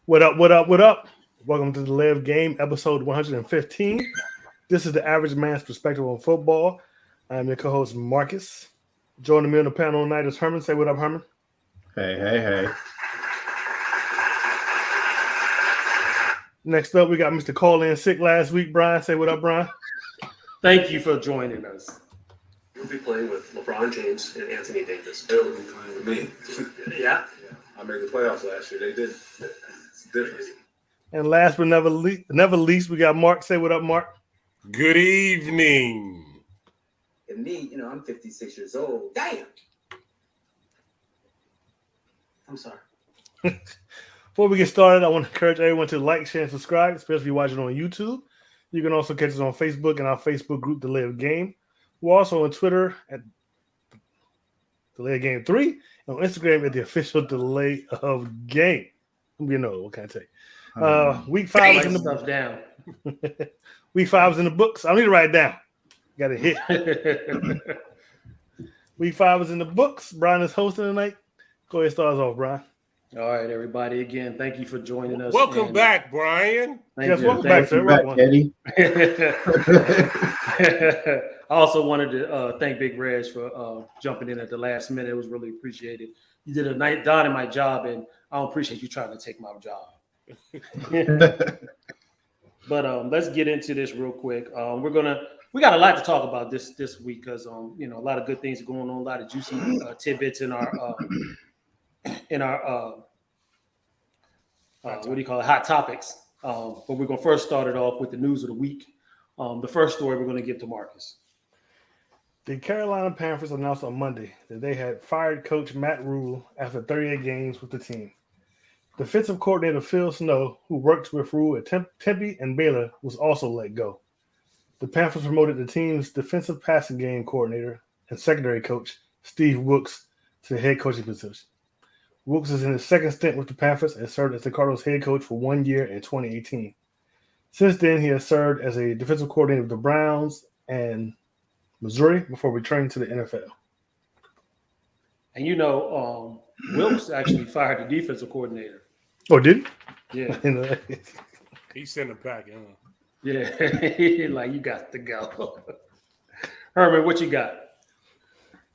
What up, what up, what up? Welcome to the Live Game, episode 115. This is the average man's perspective on football. I'm your co-host, Marcus. Joining me on the panel tonight is Herman. Say what up, Herman. Hey. Next up, we got Mr. Call-In sick last week, Brian. Say what up, Brian. Thank you for joining us. You'll be playing with LeBron James and Anthony Davis. They'll be playing with me. Yeah. I made the playoffs last year. They did. It's different. And last but never least, we got Mark. Say what up, Mark. Good evening. And me, I'm 56 years old. Damn. I'm sorry. Before we get started, I want to encourage everyone to like, share, and subscribe, especially if you're watching on YouTube. You can also catch us on Facebook and our Facebook group, The Live Game. We're also on Twitter at The Live Game 3 and on Instagram at the official Delay of Game. What can I tell you? Week 5 is in the stuff down. Week 5 is in the books. I don't need to write it down. Got to hit. Week 5 is in the books. Brian is hosting tonight. Go ahead, start us off, Brian. All right, everybody. Again, thank you for joining us. Welcome back, Brian. Welcome back, sir. Eddie. I also wanted to thank Big Reg for jumping in at the last minute. It was really appreciated. You did a nice dynamite job, and I don't appreciate you trying to take my job. But let's get into this real quick. We got a lot to talk about this week because a lot of good things are going on, a lot of juicy tidbits in our hot topics. But we're gonna first start it off with the news of the week. The first story we're gonna give to Marcus. The Carolina Panthers announced on Monday that they had fired coach Matt Rule after 38 games with the team. Defensive coordinator Phil Snow, who worked with Rule at Tempe and Baylor, was also let go. The Panthers promoted the team's defensive passing game coordinator and secondary coach, Steve Wilks, to the head coaching position. Wilks is in his second stint with the Panthers and served as the Cardinals head coach for 1 year in 2018. Since then, he has served as a defensive coordinator with the Browns and Missouri before returning to the NFL. And Wilks actually fired the defensive coordinator. Oh, did he? Yeah. He sent him back, Yeah. Like, you got to go. Herman, what you got?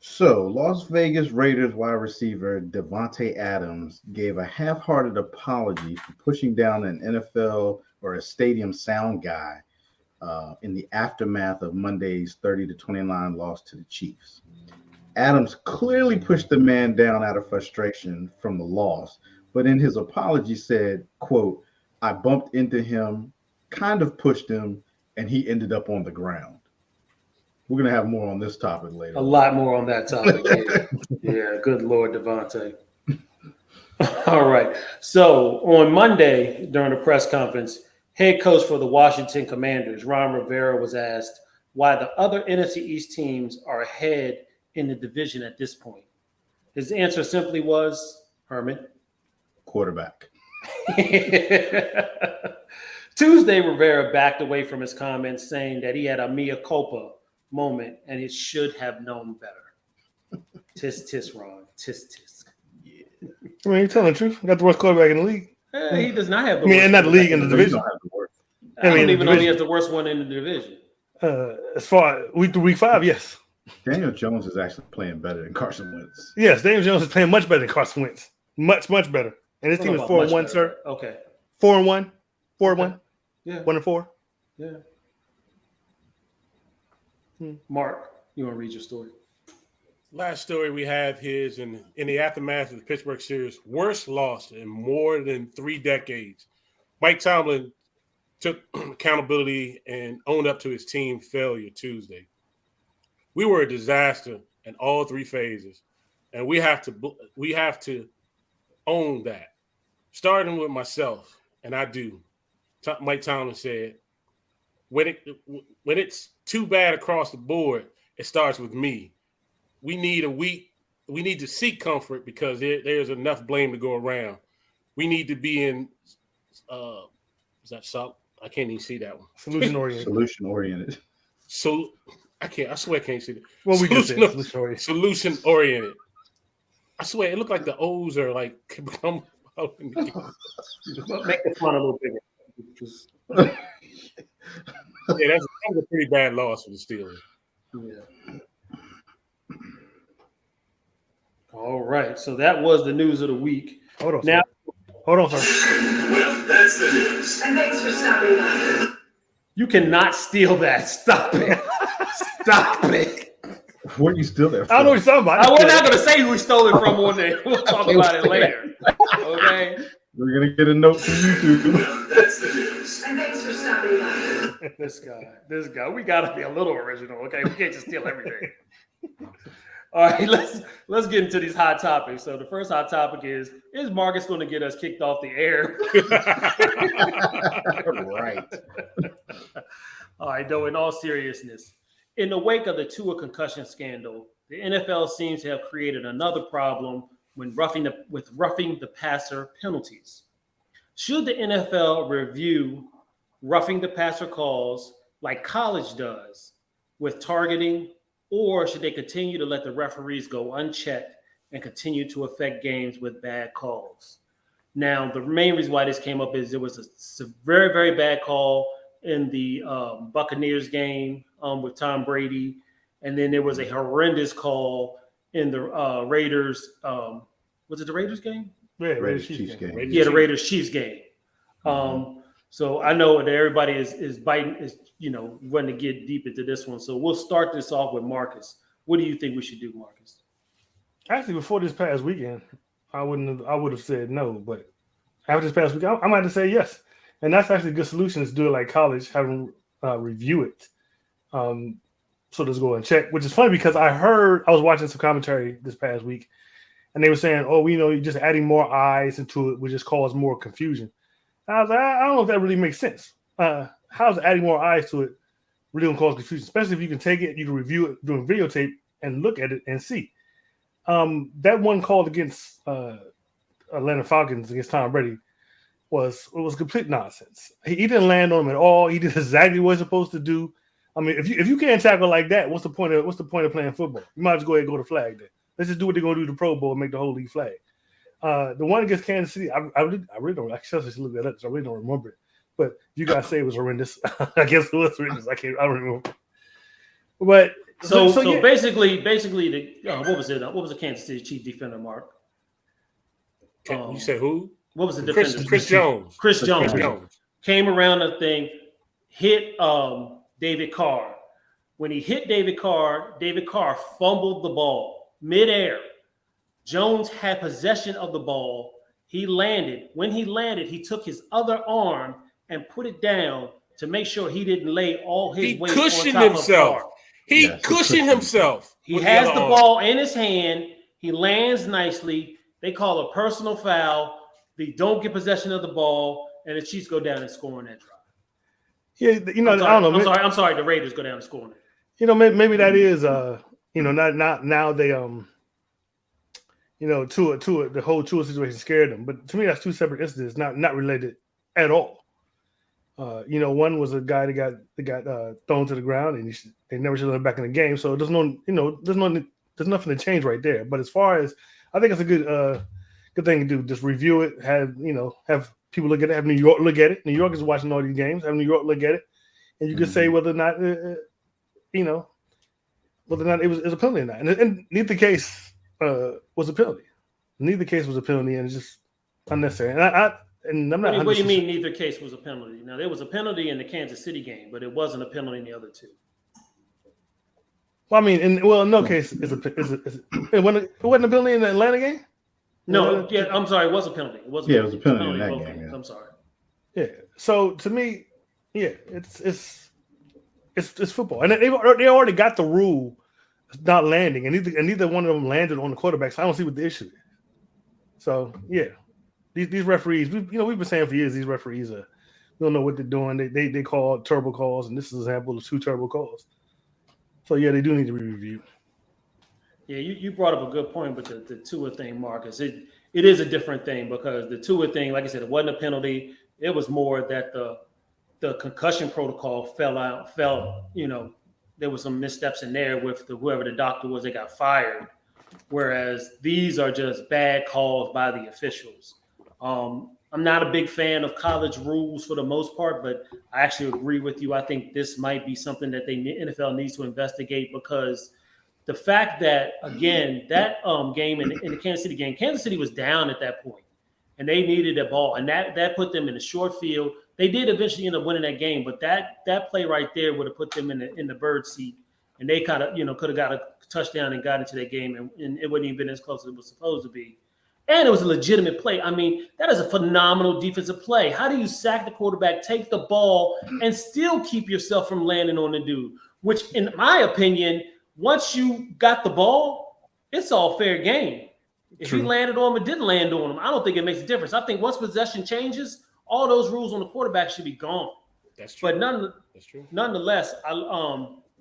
So, Las Vegas Raiders wide receiver Devonte Adams gave a half-hearted apology for pushing down an NFL or a stadium sound guy in the aftermath of Monday's 30-29 loss to the Chiefs. Adams clearly pushed the man down out of frustration from the loss, but in his apology said, quote, "I bumped into him, kind of pushed him, and he ended up on the ground." We're going to have more on this topic later. A lot more on that topic. Yeah, good Lord, Devonte. All right. So on Monday, during the press conference, head coach for the Washington Commanders, Ron Rivera, was asked why the other NFC East teams are ahead in the division at this point. His answer simply was, Herman, quarterback. Tuesday, Rivera backed away from his comments, saying that he had a mea culpa moment and it should have known better. Tis, Ron. Tis. Yeah. I mean, you're telling the truth. Got the worst quarterback in the league. He does not have the worst. I mean, not the league, in the division. I don't even know if he has the worst one in the division. As far as week 5, yes. Daniel Jones is actually playing better than Carson Wentz. Yes, Daniel Jones is playing much better than Carson Wentz. Much better. And his team is 4-1, sir. Okay. 4-1. 4-1. Yeah. 1-4. Yeah. Mark, you want to read your story? Last story we have is in the aftermath of the Pittsburgh series, worst loss in more than 3 decades. Mike Tomlin took accountability and owned up to his team failure Tuesday. We were a disaster in all 3 phases, and we have to own that. Starting with myself, and I do. Mike Tomlin said, when it's too bad across the board, it starts with me. We need to seek comfort because there's enough blame to go around. We need to be in is that salt? I can't even see that one. Solution oriented. So I swear I can't see that. Well, we can say solution oriented. I swear it looked like the O's are like become in the game. Make the fun a little bigger. Yeah, that was a pretty bad loss for the Steelers. Yeah. All right. So that was the news of the week. Hold on, Now, sir. Well, that's the news. And thanks for stopping by. you cannot steal that. Stop it. Stop it. What are you still there for? I don't know what you're talking about. We're not going to say who we stole it from one day. We'll talk about it later. Okay. We're gonna get a note from YouTube. Well, that's the news. And thanks for stopping by. This guy. We got to be a little original. Okay. We can't just steal everything. All right. Let's get into these hot topics. So the first hot topic is Marcus going to get us kicked off the air? Right. All right, though, in all seriousness, in the wake of the Tua concussion scandal, the NFL seems to have created another problem when roughing the passer penalties. Should the NFL review roughing the passer calls like college does with targeting, or should they continue to let the referees go unchecked and continue to affect games with bad calls? Now, the main reason why this came up is there was a very, very bad call in the Buccaneers game with Tom Brady. And then there was a horrendous call in the Raiders. Was it the Raiders game? Yeah, Raiders Chiefs game. The Raiders Chiefs game. So I know that everybody is biting, wanting to get deep into this one. So we'll start this off with Marcus. What do you think we should do, Marcus? Actually, before this past weekend, I would have said no, but after this past week, I might have to say yes. And that's actually a good solution, is do it like college, have them review it. So let's go and check, which is funny because I was watching some commentary this past week, and they were saying, you're just adding more eyes into it, which just cause more confusion. And I was like, I don't know if that really makes sense. How's adding more eyes to it really going to cause confusion? Especially if you can take it, you can review it doing videotape and look at it and see. That one call against Atlanta Falcons against Tom Brady was complete nonsense. He didn't land on him at all. He did exactly what he's supposed to do. I mean, if you can't tackle like that, what's the point of playing football? You might as well go ahead and go to flag there. Let's just do what they're going to do to the Pro Bowl and make the whole league flag. The one against Kansas City, I really don't. I should look that up because I really don't remember it. But you guys say it was horrendous. I guess it was horrendous. I don't remember. But so yeah. basically, what was it? What was the Kansas City Chief defender, Mark? You said who? What was the defender? Chris Jones. Chris Jones came around the thing, hit David Carr. When he hit David Carr fumbled the ball midair. Jones had possession of the ball. He landed. When he landed, he took his other arm and put it down to make sure he didn't lay all his weight on top himself. of Carr. He cushioned himself. He has the ball in his hand. He lands nicely. They call a personal foul. They don't get possession of the ball, and the Chiefs go down and score on that drive. Yeah, I don't know. I'm sorry. The Raiders go down and score on Maybe it. maybe that is not now they the whole Tua situation scared them. But to me, that's two separate incidents, not related at all. One was a guy that got thrown to the ground, and they never should have let him back in the game. So there's nothing to change right there. But as far as, I think it's a good thing to do. Just review it. Have people look at it. Have New York look at it. New York is watching all these games. Have New York look at it, and you can say whether or not it was a penalty or not. And neither case was a penalty. Neither case was a penalty, and it's just unnecessary. And I'm not. What do you mean neither case was a penalty? Now, there was a penalty in the Kansas City game, but it wasn't a penalty in the other two. Well, I mean, in no case it wasn't a penalty in the Atlanta game. No, yeah, I'm sorry, it was a penalty. It was a penalty in that game. Yeah. I'm sorry. Yeah. So to me, yeah, it's football, and they already got the rule not landing, and neither one of them landed on the quarterback. So I don't see what the issue is. So yeah, these referees, we've been saying for years, these referees don't know what they're doing. They call turbo calls, and this is an example of 2 turbo calls. So yeah, they do need to be reviewed. Yeah, you brought up a good point, but the Tua thing, Marcus, it is a different thing because the Tua thing, like I said, it wasn't a penalty. It was more that the concussion protocol fell. There was some missteps in there with whoever the doctor was that got fired. Whereas these are just bad calls by the officials. I'm not a big fan of college rules for the most part, but I actually agree with you. I think this might be something that NFL needs to investigate, because the fact that, again, that game in the Kansas City game, Kansas City was down at that point, and they needed a ball, and that put them in a short field. They did eventually end up winning that game, but that play right there would have put them in the bird seat, and they kind of could have got a touchdown and got into that game, and it wouldn't even been as close as it was supposed to be. And it was a legitimate play. I mean, that is a phenomenal defensive play. How do you sack the quarterback, take the ball, and still keep yourself from landing on the dude? Which, in my opinion, once you got the ball, it's all fair game. If True. you landed on him or didn't land on him, I don't think it makes a difference. I think once possession changes, all those rules on the quarterback should be gone. That's true. But That's true. nonetheless,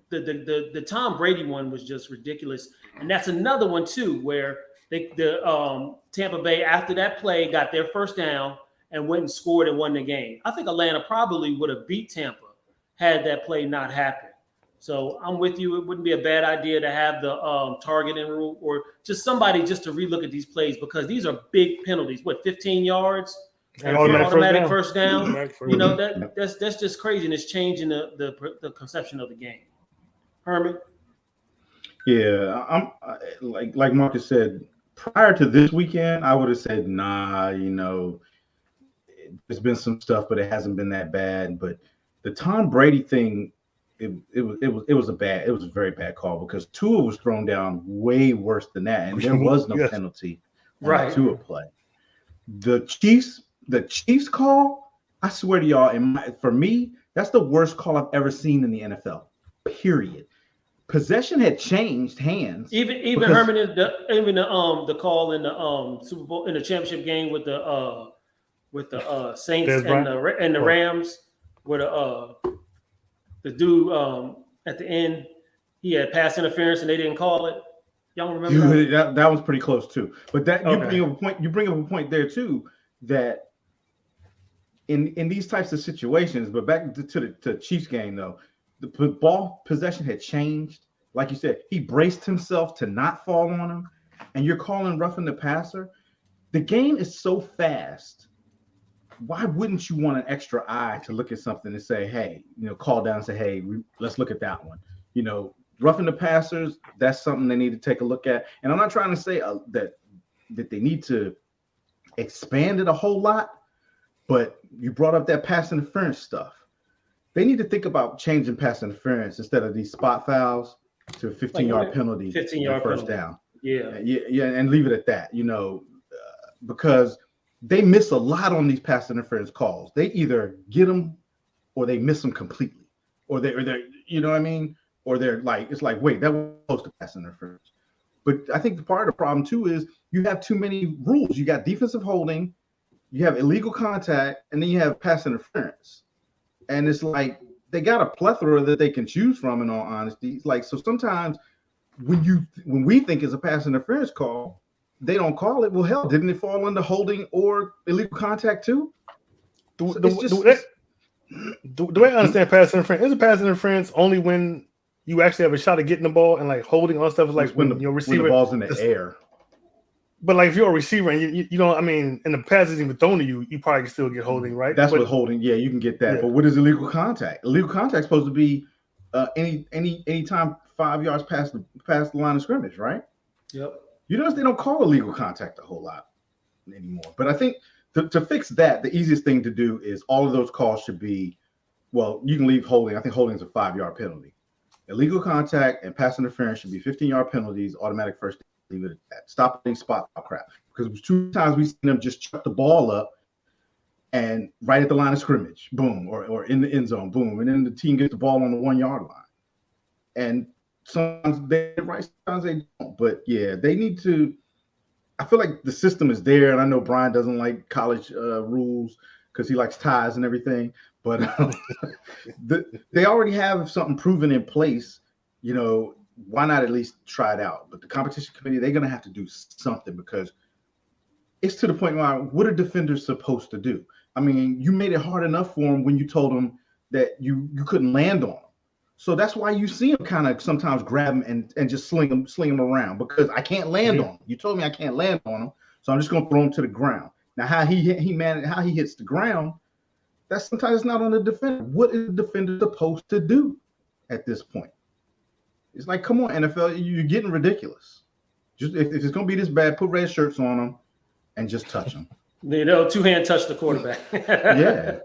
the Tom Brady one was just ridiculous. And that's another one, too, where Tampa Bay, after that play, got their first down and went and scored and won the game. I think Atlanta probably would have beat Tampa had that play not happened. So I'm with you. It wouldn't be a bad idea to have the targeting rule, or just somebody just to relook at these plays, because these are big penalties. What, 15 yards? And automatic first down. Automatic first down. That's just crazy, and it's changing the conception of the game. Herman? Yeah, like Marcus said, prior to this weekend, I would have said, nah, there's been some stuff, but it hasn't been that bad. But the Tom Brady thing, it was a very bad call, because Tua was thrown down way worse than that, and there was no Yes. penalty on Right. the Tua play. The Chiefs call, I swear to y'all, for me, that's the worst call I've ever seen in the NFL. Period. Possession had changed hands. Even because- Herman, the call in the Super Bowl, in the championship game with the Saints Des Bryant? and the Rams, where the dude at the end, he had pass interference and they didn't call it. Y'all remember that? that was pretty close too. But that Okay. you bring up a point there too, that in these types of situations. But back to the Chiefs game though, the ball possession had changed. Like you said, he braced himself to not fall on him, and you're calling roughing the passer. The game is so fast. Why wouldn't you want an extra eye to look at something and say, hey, call down and say, hey, let's look at that one. Roughing the passers, that's something they need to take a look at. And I'm not trying to say that they need to expand it a whole lot, but you brought up that pass interference stuff. They need to think about changing pass interference instead of these spot fouls to a 15-yard penalty, 15-yard first penalty. down. Yeah. And leave it at that, because they miss a lot on these pass interference calls. They either get them or they miss them completely, or they're or they're like, it's like, wait, that was supposed to pass interference. But I think part of the problem too is you have too many rules. You got defensive holding, you have illegal contact, and then you have pass interference. And it's like they got a plethora that they can choose from, in all honesty. It's like, so sometimes when we think it's a pass interference call, they don't call it. Well, hell, didn't it fall under holding or illegal contact too? The way I understand pass interference, is a pass interference only when you actually have a shot at getting the ball, and like holding on stuff is like when your receiver, when the ball's in the air. But like if you're a receiver and you don't, and the pass isn't even thrown to you, you probably can still get holding, right? That's what holding. Yeah, you can get that. Yeah. But what is illegal contact? Illegal contact is supposed to be any time 5 yards past the line of scrimmage, right? Yep. You notice they don't call illegal contact a whole lot anymore. But I think to fix that, the easiest thing to do is all of those calls should be, well, you can leave holding. I think holding is a 5-yard penalty. Illegal contact and pass interference should be 15-yard penalties, automatic first. Leave it at that. Stop playing spot crap. Because it was 2 times we've seen them just chuck the ball up and right at the line of scrimmage, boom, or in the end zone, boom, and then the team gets the ball on the 1-yard line. And sometimes they're right, sometimes they don't. But yeah, they need to. I feel like the system is there, and I know Brian doesn't like college rules because he likes ties and everything. But they already have something proven in place. Why not at least try it out? But the competition committee, they're going to have to do something, because it's to the point where what are defenders supposed to do? You made it hard enough for them when you told them that you couldn't land on them. So that's why you see them kind of sometimes grab them and just sling them around, because I can't land on them. You told me I can't land on them, so I'm just going to throw them to the ground. Now, how he hits the ground, that's sometimes not on the defender. What is the defender supposed to do at this point? It's like, come on, NFL, you're getting ridiculous. Just if it's going to be this bad, put red shirts on them and just touch them. Two-hand touch the quarterback. Yeah.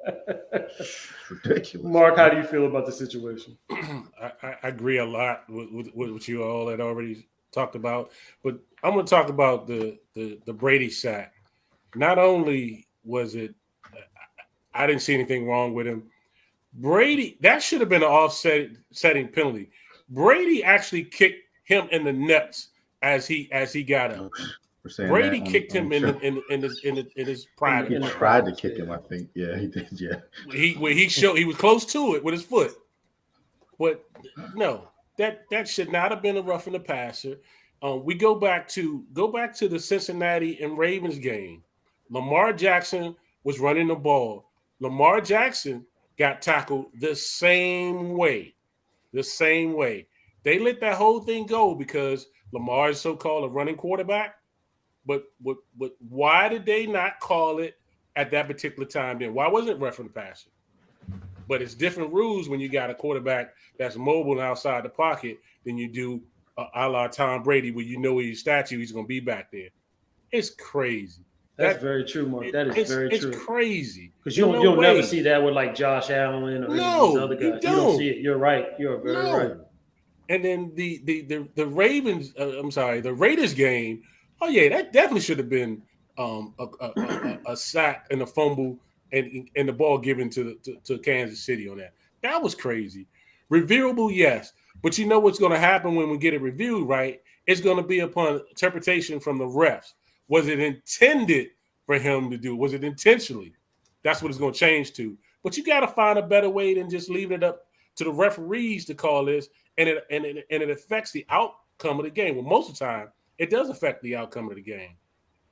It's ridiculous. Mark, how do you feel about the situation? I agree a lot with what you all had already talked about, but I'm going to talk about the Brady sack. Not only was it, I didn't see anything wrong with him. Brady, that should have been an offsetting penalty. Brady actually kicked him in the nuts as he got up. Brady kicked him in his private. He tried to kick him, I think. Yeah, he did. Yeah. He was close to it with his foot, but no, that should not have been a roughing the passer. We go back to the Cincinnati and Ravens game. Lamar Jackson was running the ball. Lamar Jackson got tackled the same way. They let that whole thing go because Lamar is so-called a running quarterback. But why did they not call it at that particular time then? Why wasn't it roughing the passer? But it's different rules when you got a quarterback that's mobile and outside the pocket than you do a la Tom Brady, where you know his statue, he's going to be back there. It's crazy. That's very true, Mark. That is very true. It's crazy. Because you'll never see that with like Josh Allen or these other guys. You don't see it. You're right. You're very right. And then the Ravens, the Raiders game, oh yeah, that definitely should have been a sack and a fumble and the ball given to Kansas City on that. That was crazy. Reviewable, yes. But you know what's going to happen when we get it reviewed, right? It's going to be upon interpretation from the refs. Was it intended for him to do? Was it intentionally? That's what it's going to change to. But you got to find a better way than just leaving it up to the referees to call this, and it affects the outcome of the game. Well, most of the time, it does affect the outcome of the game.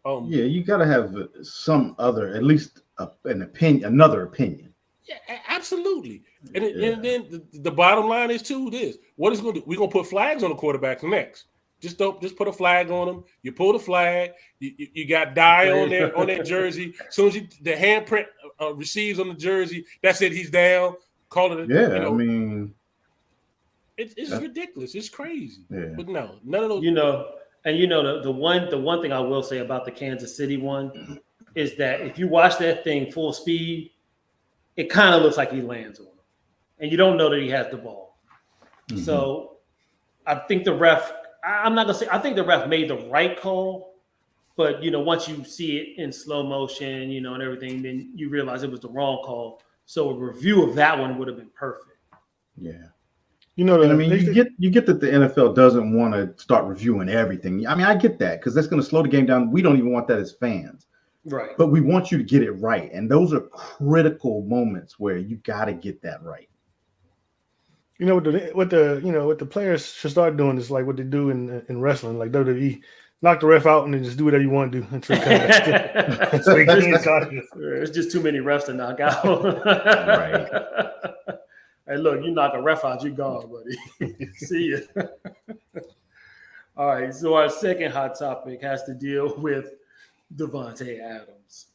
Yeah, you got to have some other, at least an opinion, another opinion. Yeah, absolutely. And then the bottom line is too this: what is going to do? We're going to put flags on the quarterbacks next. Just put a flag on them. You pull the flag. You got dye on their jersey. As soon as the handprint receives on the jersey, that's it. He's down. Call it. I mean, it's ridiculous. It's crazy. Yeah. But no, none of those. The one thing I will say about the Kansas City one is that if you watch that thing full speed, it kind of looks like he lands on him, and you don't know that he has the ball. Mm-hmm. So I think the ref. I'm not gonna say I think the ref made the right call, but once you see it in slow motion, and everything, then you realize it was the wrong call. So a review of that one would have been perfect. Yeah. You get that the NFL doesn't want to start reviewing everything. I mean, I get that because that's going to slow the game down. We don't even want that as fans. Right. But we want you to get it right. And those are critical moments where you got to get that right. What the players should start doing is like what they do in wrestling, like WWE. Knock the ref out and then just do whatever you want to do until It's just too many refs to knock out. Right. Hey, look, you knock a ref out, you're gone, buddy. See ya. All right, so our second hot topic has to deal with Devonte Adams.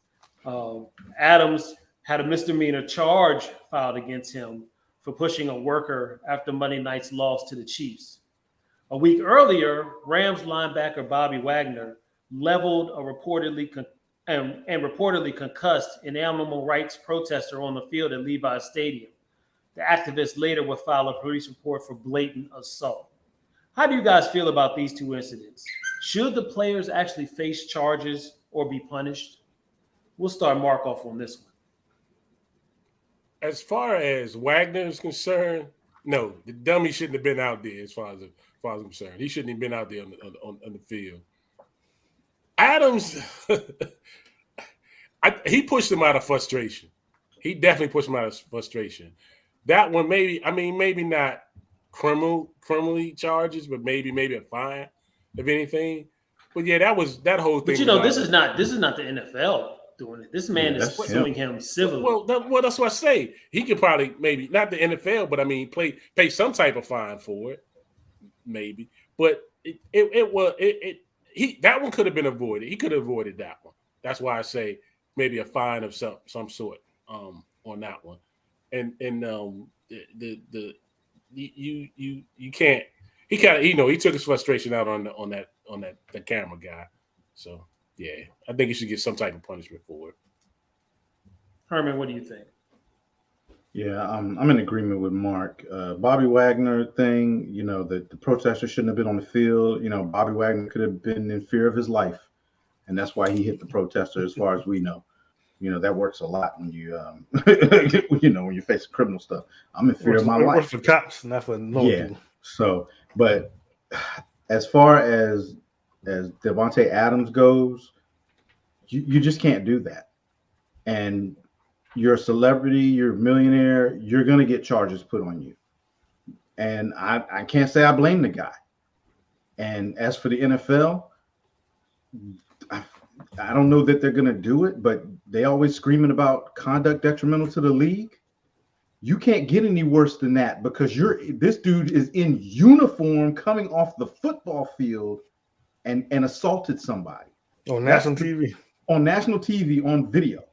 Adams had a misdemeanor charge filed against him for pushing a worker after Monday night's loss to the Chiefs. A week earlier, Rams linebacker Bobby Wagner leveled a reportedly concussed an animal rights protester on the field at Levi's Stadium. The activist later would file a police report for blatant assault. How do you guys feel about these two incidents? Should the players actually face charges or be punished? We'll start Mark off on this one. As far as Wagner is concerned, no, the dummy shouldn't have been out there. As far as I'm concerned, he shouldn't have been out there on the field. Adams, he pushed him out of frustration. He definitely pushed him out of frustration. That one, maybe not criminally charges, but maybe a fine, if anything. But yeah, that whole thing. But this is not the NFL doing it. This man is suing him civilly. Well, that's what I say. He could probably maybe not the NFL, but pay some type of fine for it, maybe. But that one could have been avoided. He could have avoided that one. That's why I say maybe a fine of some sort on that one. And you can't. He kind of he took his frustration out on the camera guy. So yeah, I think he should get some type of punishment for it. Herman, what do you think? Yeah, I'm in agreement with Mark. Bobby Wagner thing, the protester shouldn't have been on the field. Bobby Wagner could have been in fear of his life, and that's why he hit the protester. As far as we know, that works a lot when you, when you face criminal stuff. I'm in fear of my life. It works for cops, not for normal people. So, but as far as Devonte Adams goes, you just can't do that, and you're a celebrity, you're a millionaire, you're going to get charges put on you. And I can't say I blame the guy. And as for the NFL, I don't know that they're going to do it, but they always screaming about conduct detrimental to the league. You can't get any worse than that because this dude is in uniform coming off the football field and assaulted somebody. On national TV. On national TV, on video.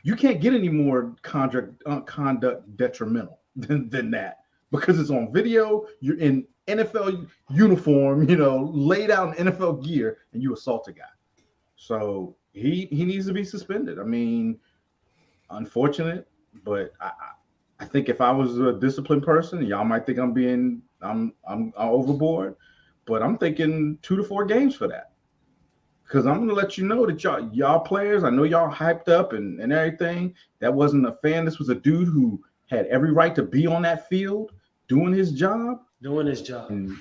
You can't get any more conduct detrimental than that because it's on video. You're in NFL uniform, laid out in NFL gear, and you assault a guy. So he needs to be suspended. I mean, unfortunate, but I think if I was a disciplined person, y'all might think I'm overboard, but I'm thinking 2 to 4 games for that. Because I'm going to let you know that y'all players, I know y'all hyped up and everything. That wasn't a fan. This was a dude who had every right to be on that field doing his job. And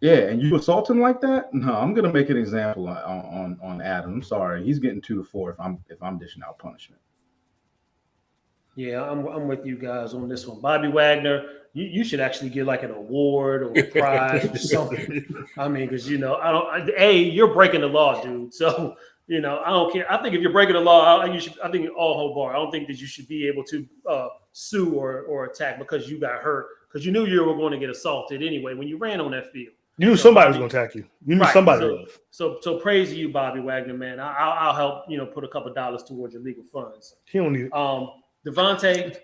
you assault him like that? No, I'm going to make an example on Adam. I'm sorry. He's getting 2 to 4 if I'm dishing out punishment. Yeah, I'm with you guys on this one. Bobby Wagner, you should actually get like an award or a prize or something. I mean, because you're breaking the law, dude. So I don't care. I think if you're breaking the law, I think all whole bar. I don't think that you should be able to sue or attack because you got hurt because you knew you were going to get assaulted anyway when you ran on that field. You knew somebody was going to attack you. You knew somebody was. So praise to you, Bobby Wagner, man. I'll help put a couple dollars towards your legal funds. He don't need it. Devonte,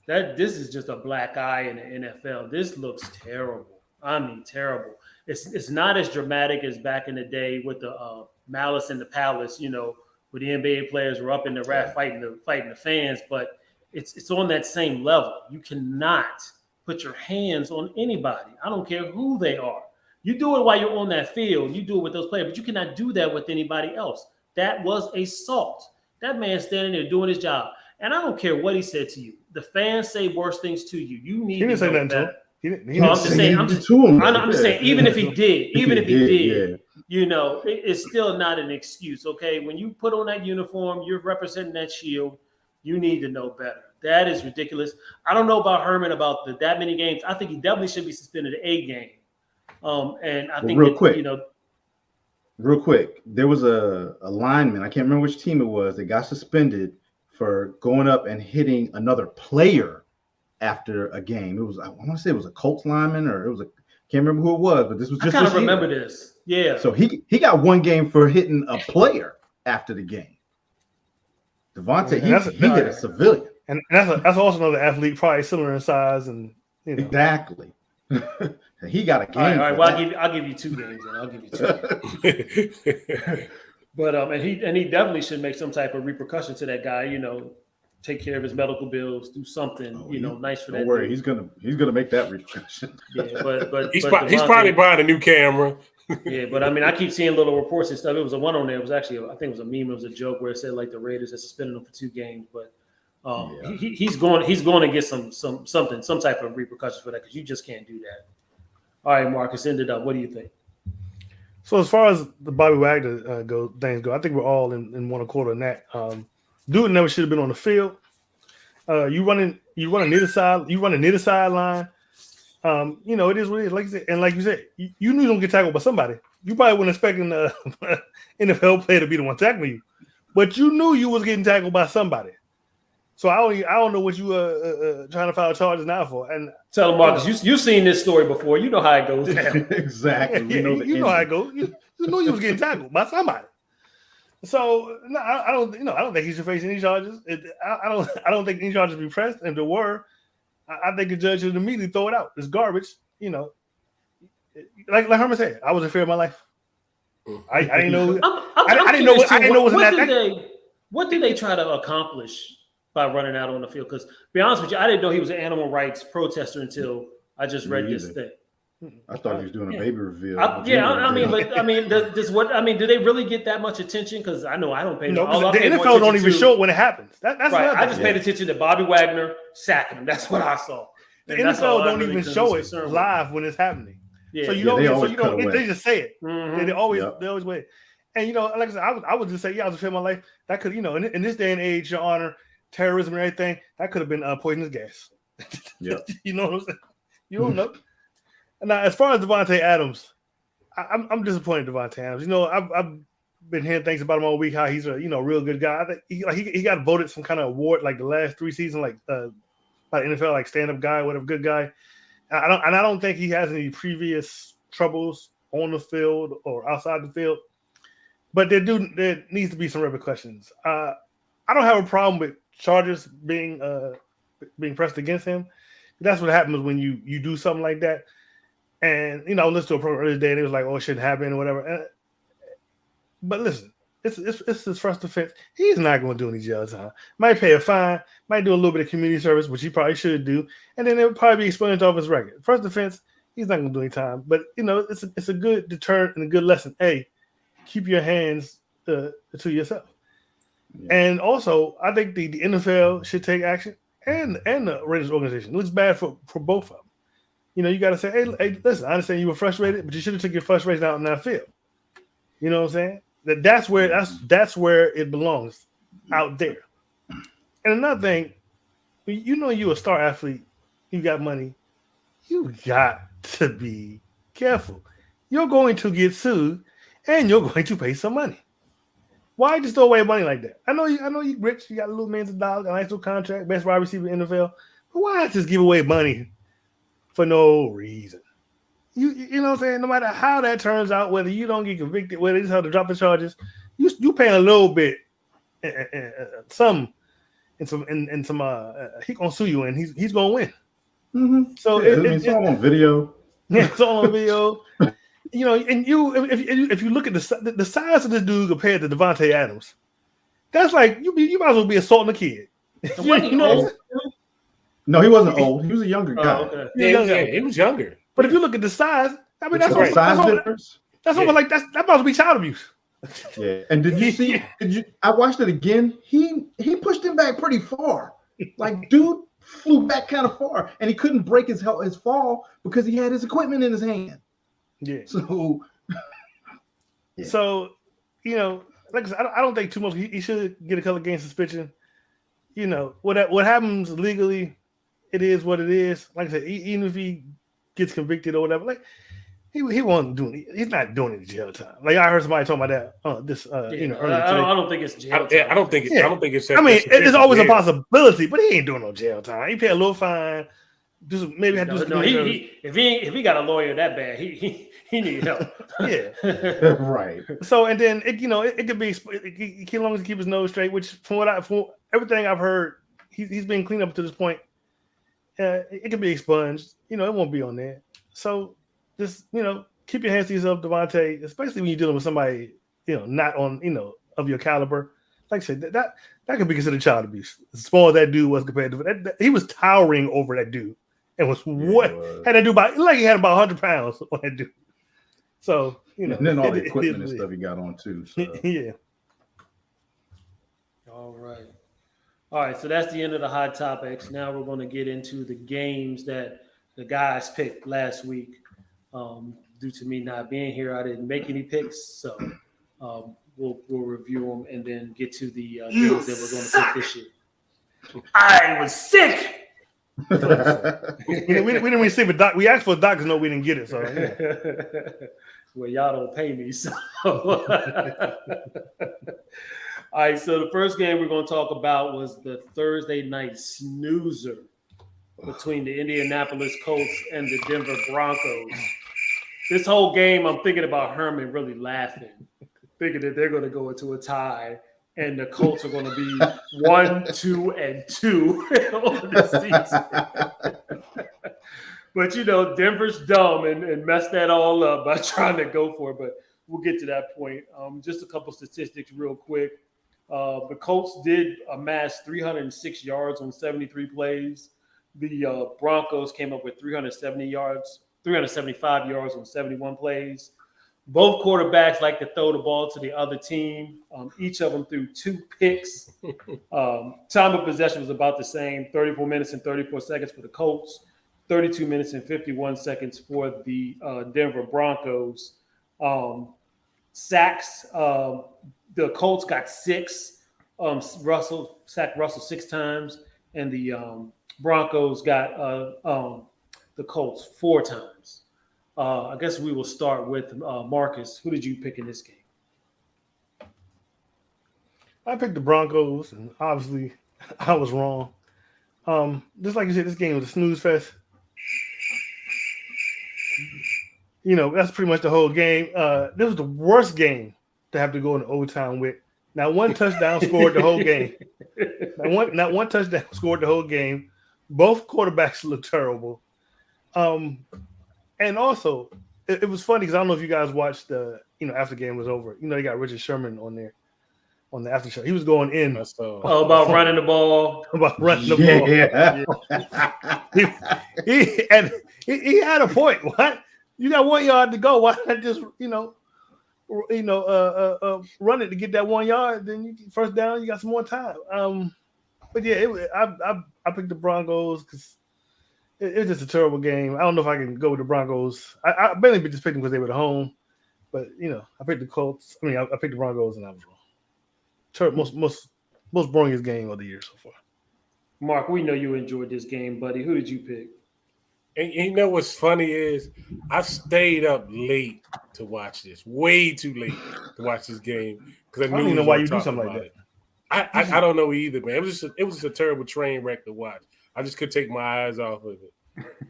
this is just a black eye in the NFL. This looks terrible. I mean, terrible. It's not as dramatic as back in the day with the Malice in the Palace, where the NBA players were up in the raft fighting the fans, but it's on that same level. You cannot put your hands on anybody. I don't care who they are. You do it while you're on that field. You do it with those players, but you cannot do that with anybody else. That was assault. That man standing there doing his job. And I don't care what he said to you. The fans say worse things to you. You need to know that. I'm just saying, even if he did, it's still not an excuse, okay? When you put on that uniform, you're representing that shield. You need to know better. That is ridiculous. I don't know about Herman about that many games. I think he definitely should be suspended 8 games. And I think real quick, there was a lineman, I can't remember which team it was, that got suspended for going up and hitting another player after a game. It was, I want to say it was a Colts lineman or can't remember who it was, but this was just. I kind of remember this. Yeah. So he got 1 game for hitting a player after the game. Devonte, he hit a civilian. And that's also another athlete, probably similar in size and Exactly. He got a game. All right. Well, I'll give you 2 games, and I'll give you 2 games. But he definitely should make some type of repercussion to that guy. Take care of his medical bills, do something nice for that. Don't worry, he's gonna make that repercussion. Yeah, but he's probably buying a new camera. Yeah, but I mean, I keep seeing little reports and stuff. It was one on there. It was actually, I think it was a meme. It was a joke where it said like the Raiders had suspended him for 2 games, but he's going to get some type of repercussions for that because you just can't do that. All right, Marcus, ended up. What do you think? So as far as the Bobby Wagner things go, I think we're all in one accord on that. Dude never should have been on the field. You running near the sideline. It is what it is. Like you said, and like you said, you knew you don't get tackled by somebody. You probably weren't expecting the NFL player to be the one tackling you, but you knew you was getting tackled by somebody. So I don't know what you trying to file charges now for. And tell him, Marcus, you've seen this story before. You know how it goes down. Exactly. You know how it goes. You knew you was getting tackled by somebody. So no, I don't. I don't think he should face any charges. I don't think any charges be pressed. And if there were, I think the judge should immediately throw it out. It's garbage. Like Herman said, I was in fear of my life. I didn't know. I didn't know. I didn't know it was in that. What did they try to accomplish by running out on the field? Because, to be honest with you, I didn't know he was an animal rights protester until I just read this thing. I thought he was doing a baby reveal. Do they really get that much attention? Because I know I don't pay. No, the NFL don't even show it when it happens. That's right. I just paid attention to Bobby Wagner sacking him. That's what I saw. The NFL don't even show it live when it's happening. Yeah. So you don't. They just say it. Mm-hmm. They always wait. And like I said, I would just say, I was a fear of my life. That could, in this day and age, Your Honor, terrorism and everything, that could have been poisonous gas. Yeah. You know what I'm saying? You don't know. Now, as far as Devonte Adams, I'm disappointed in Devonte Adams. I've been hearing things about him all week, how he's a real good guy. I think he got voted some kind of award like the last 3 seasons, like by the NFL, like stand-up guy, whatever, good guy. I don't think he has any previous troubles on the field or outside the field. But there needs to be some repercussions. I don't have a problem with charges being pressed against him. That's what happens when you do something like that. And I listened to a program earlier today, and it was like, "Oh, it shouldn't happen," or whatever. But listen, it's his first offense. He's not going to do any jail time. Might pay a fine, might do a little bit of community service, which he probably should do, and then it would probably be expunged off his record. First offense, he's not going to do any time. But it's a good deterrent and a good lesson. Keep your hands to yourself. Yeah. And also, I think the NFL should take action, and the Raiders organization. It looks bad for both of them. You got to say, hey, listen, I understand you were frustrated, but you should have took your frustration out in that field. You know what I'm saying? That's where it belongs, out there. And another thing, you're a star athlete, you got money, you got to be careful. You're going to get sued. And you're going to pay some money. Why just throw away money like that? I know you rich. You got little millions of dollars, a nice little contract, best wide receiver in the NFL. But why just give away money for no reason? You know what I'm saying? No matter how that turns out, whether you don't get convicted, whether they just have to drop the charges, you paying a little bit, some he's gonna sue you and he's gonna win. Mm-hmm. So it's all on video. Yeah, it's all on video. If you look at the size of this dude compared to Devonte Adams, that's like you might as well be assaulting a kid. No, he wasn't old. He was a younger guy. Okay. He was younger. But if you look at the size, I mean, that's difference. That's almost like that must be child abuse. Yeah. And did you see? I watched it again. He pushed him back pretty far. Like, dude flew back kind of far, and he couldn't break his fall because he had his equipment in his hand. Yeah. So, like I said, I don't think too much. He should get a couple game suspension. What happens legally, it is what it is. Like I said, even if he gets convicted or whatever, like he won't do it. He's not doing any jail time. Like I heard somebody talking about that. Earlier today. I don't think it's jail time. I don't think it's. I mean, it's always a possibility, but he ain't doing no jail time. He pay a little fine. Maybe have to do some. If he got a lawyer that bad, he need help. Yeah, right. So and then it could be as long as he keep his nose straight. Which from everything I've heard, he's been cleaned up to this point. It can be expunged. It won't be on there. So just keep your hands to yourself, Devonte, especially when you're dealing with somebody not on of your caliber. Like I said, that could be considered child abuse. As small as that dude was compared to that, he was towering over that dude. And had that dude he had about 100 pounds on that dude. So and then all the equipment and stuff he got on too. So. Yeah. All right. So that's the end of the hot topics. Now we're going to get into the games that the guys picked last week. Due to me not being here, I didn't make any picks. So we'll review them and then get to the games that we're going to pick this year. I was sick. we didn't receive a doc. We asked for a doctor's note. We didn't get it. So well, y'all don't pay me. So all right. So the first game we're going to talk about was the Thursday night snoozer between the Indianapolis Colts and the Denver Broncos. This whole game, I'm thinking about Herman really laughing thinking that they're going to go into a tie, and the Colts are going to be 1-2-2 on the season. But Denver's dumb and messed that all up by trying to go for it. But we'll get to that point. Just a couple statistics real quick. The Colts did amass 306 yards on 73 plays. The Broncos came up with 375 yards on 71 plays. Both quarterbacks like to throw the ball to the other team. Each of them threw 2 picks. Time of possession was about the same, 34 minutes and 34 seconds for the Colts, 32 minutes and 51 seconds for the Denver Broncos. Sacks, the Colts got 6. Russell sacked Russell 6 times, and the Broncos got the Colts 4 times. I guess we will start with Marcus. Who did you pick in this game? I picked the Broncos, and obviously I was wrong. Just like you said, this game was a snooze fest. That's pretty much the whole game. This was the worst game to have to go into overtime with. Not one touchdown scored the whole game. Not one touchdown scored the whole game. Both quarterbacks looked terrible. And also, it was funny because I don't know if you guys watched after the game was over. You got Richard Sherman on there on the after show. He was going in about running the ball. About running the ball. He had a point. What? You got 1 yard to go. Why not just run it to get that 1 yard? Then you first down. You got some more time. But yeah, I picked the Broncos because it was just a terrible game. I don't know if I can go with the Broncos. I mainly just picked them because they were at home. But I picked the Colts. I picked the Broncos, and I was wrong. Most boringest game of the year so far. Mark, we know you enjoyed this game, buddy. Who did you pick? And what's funny is I stayed up late to watch this, way too late to watch this game because I don't even know why you do something like that. I don't know either, man. It was just a terrible train wreck to watch. I just couldn't take my eyes off of it.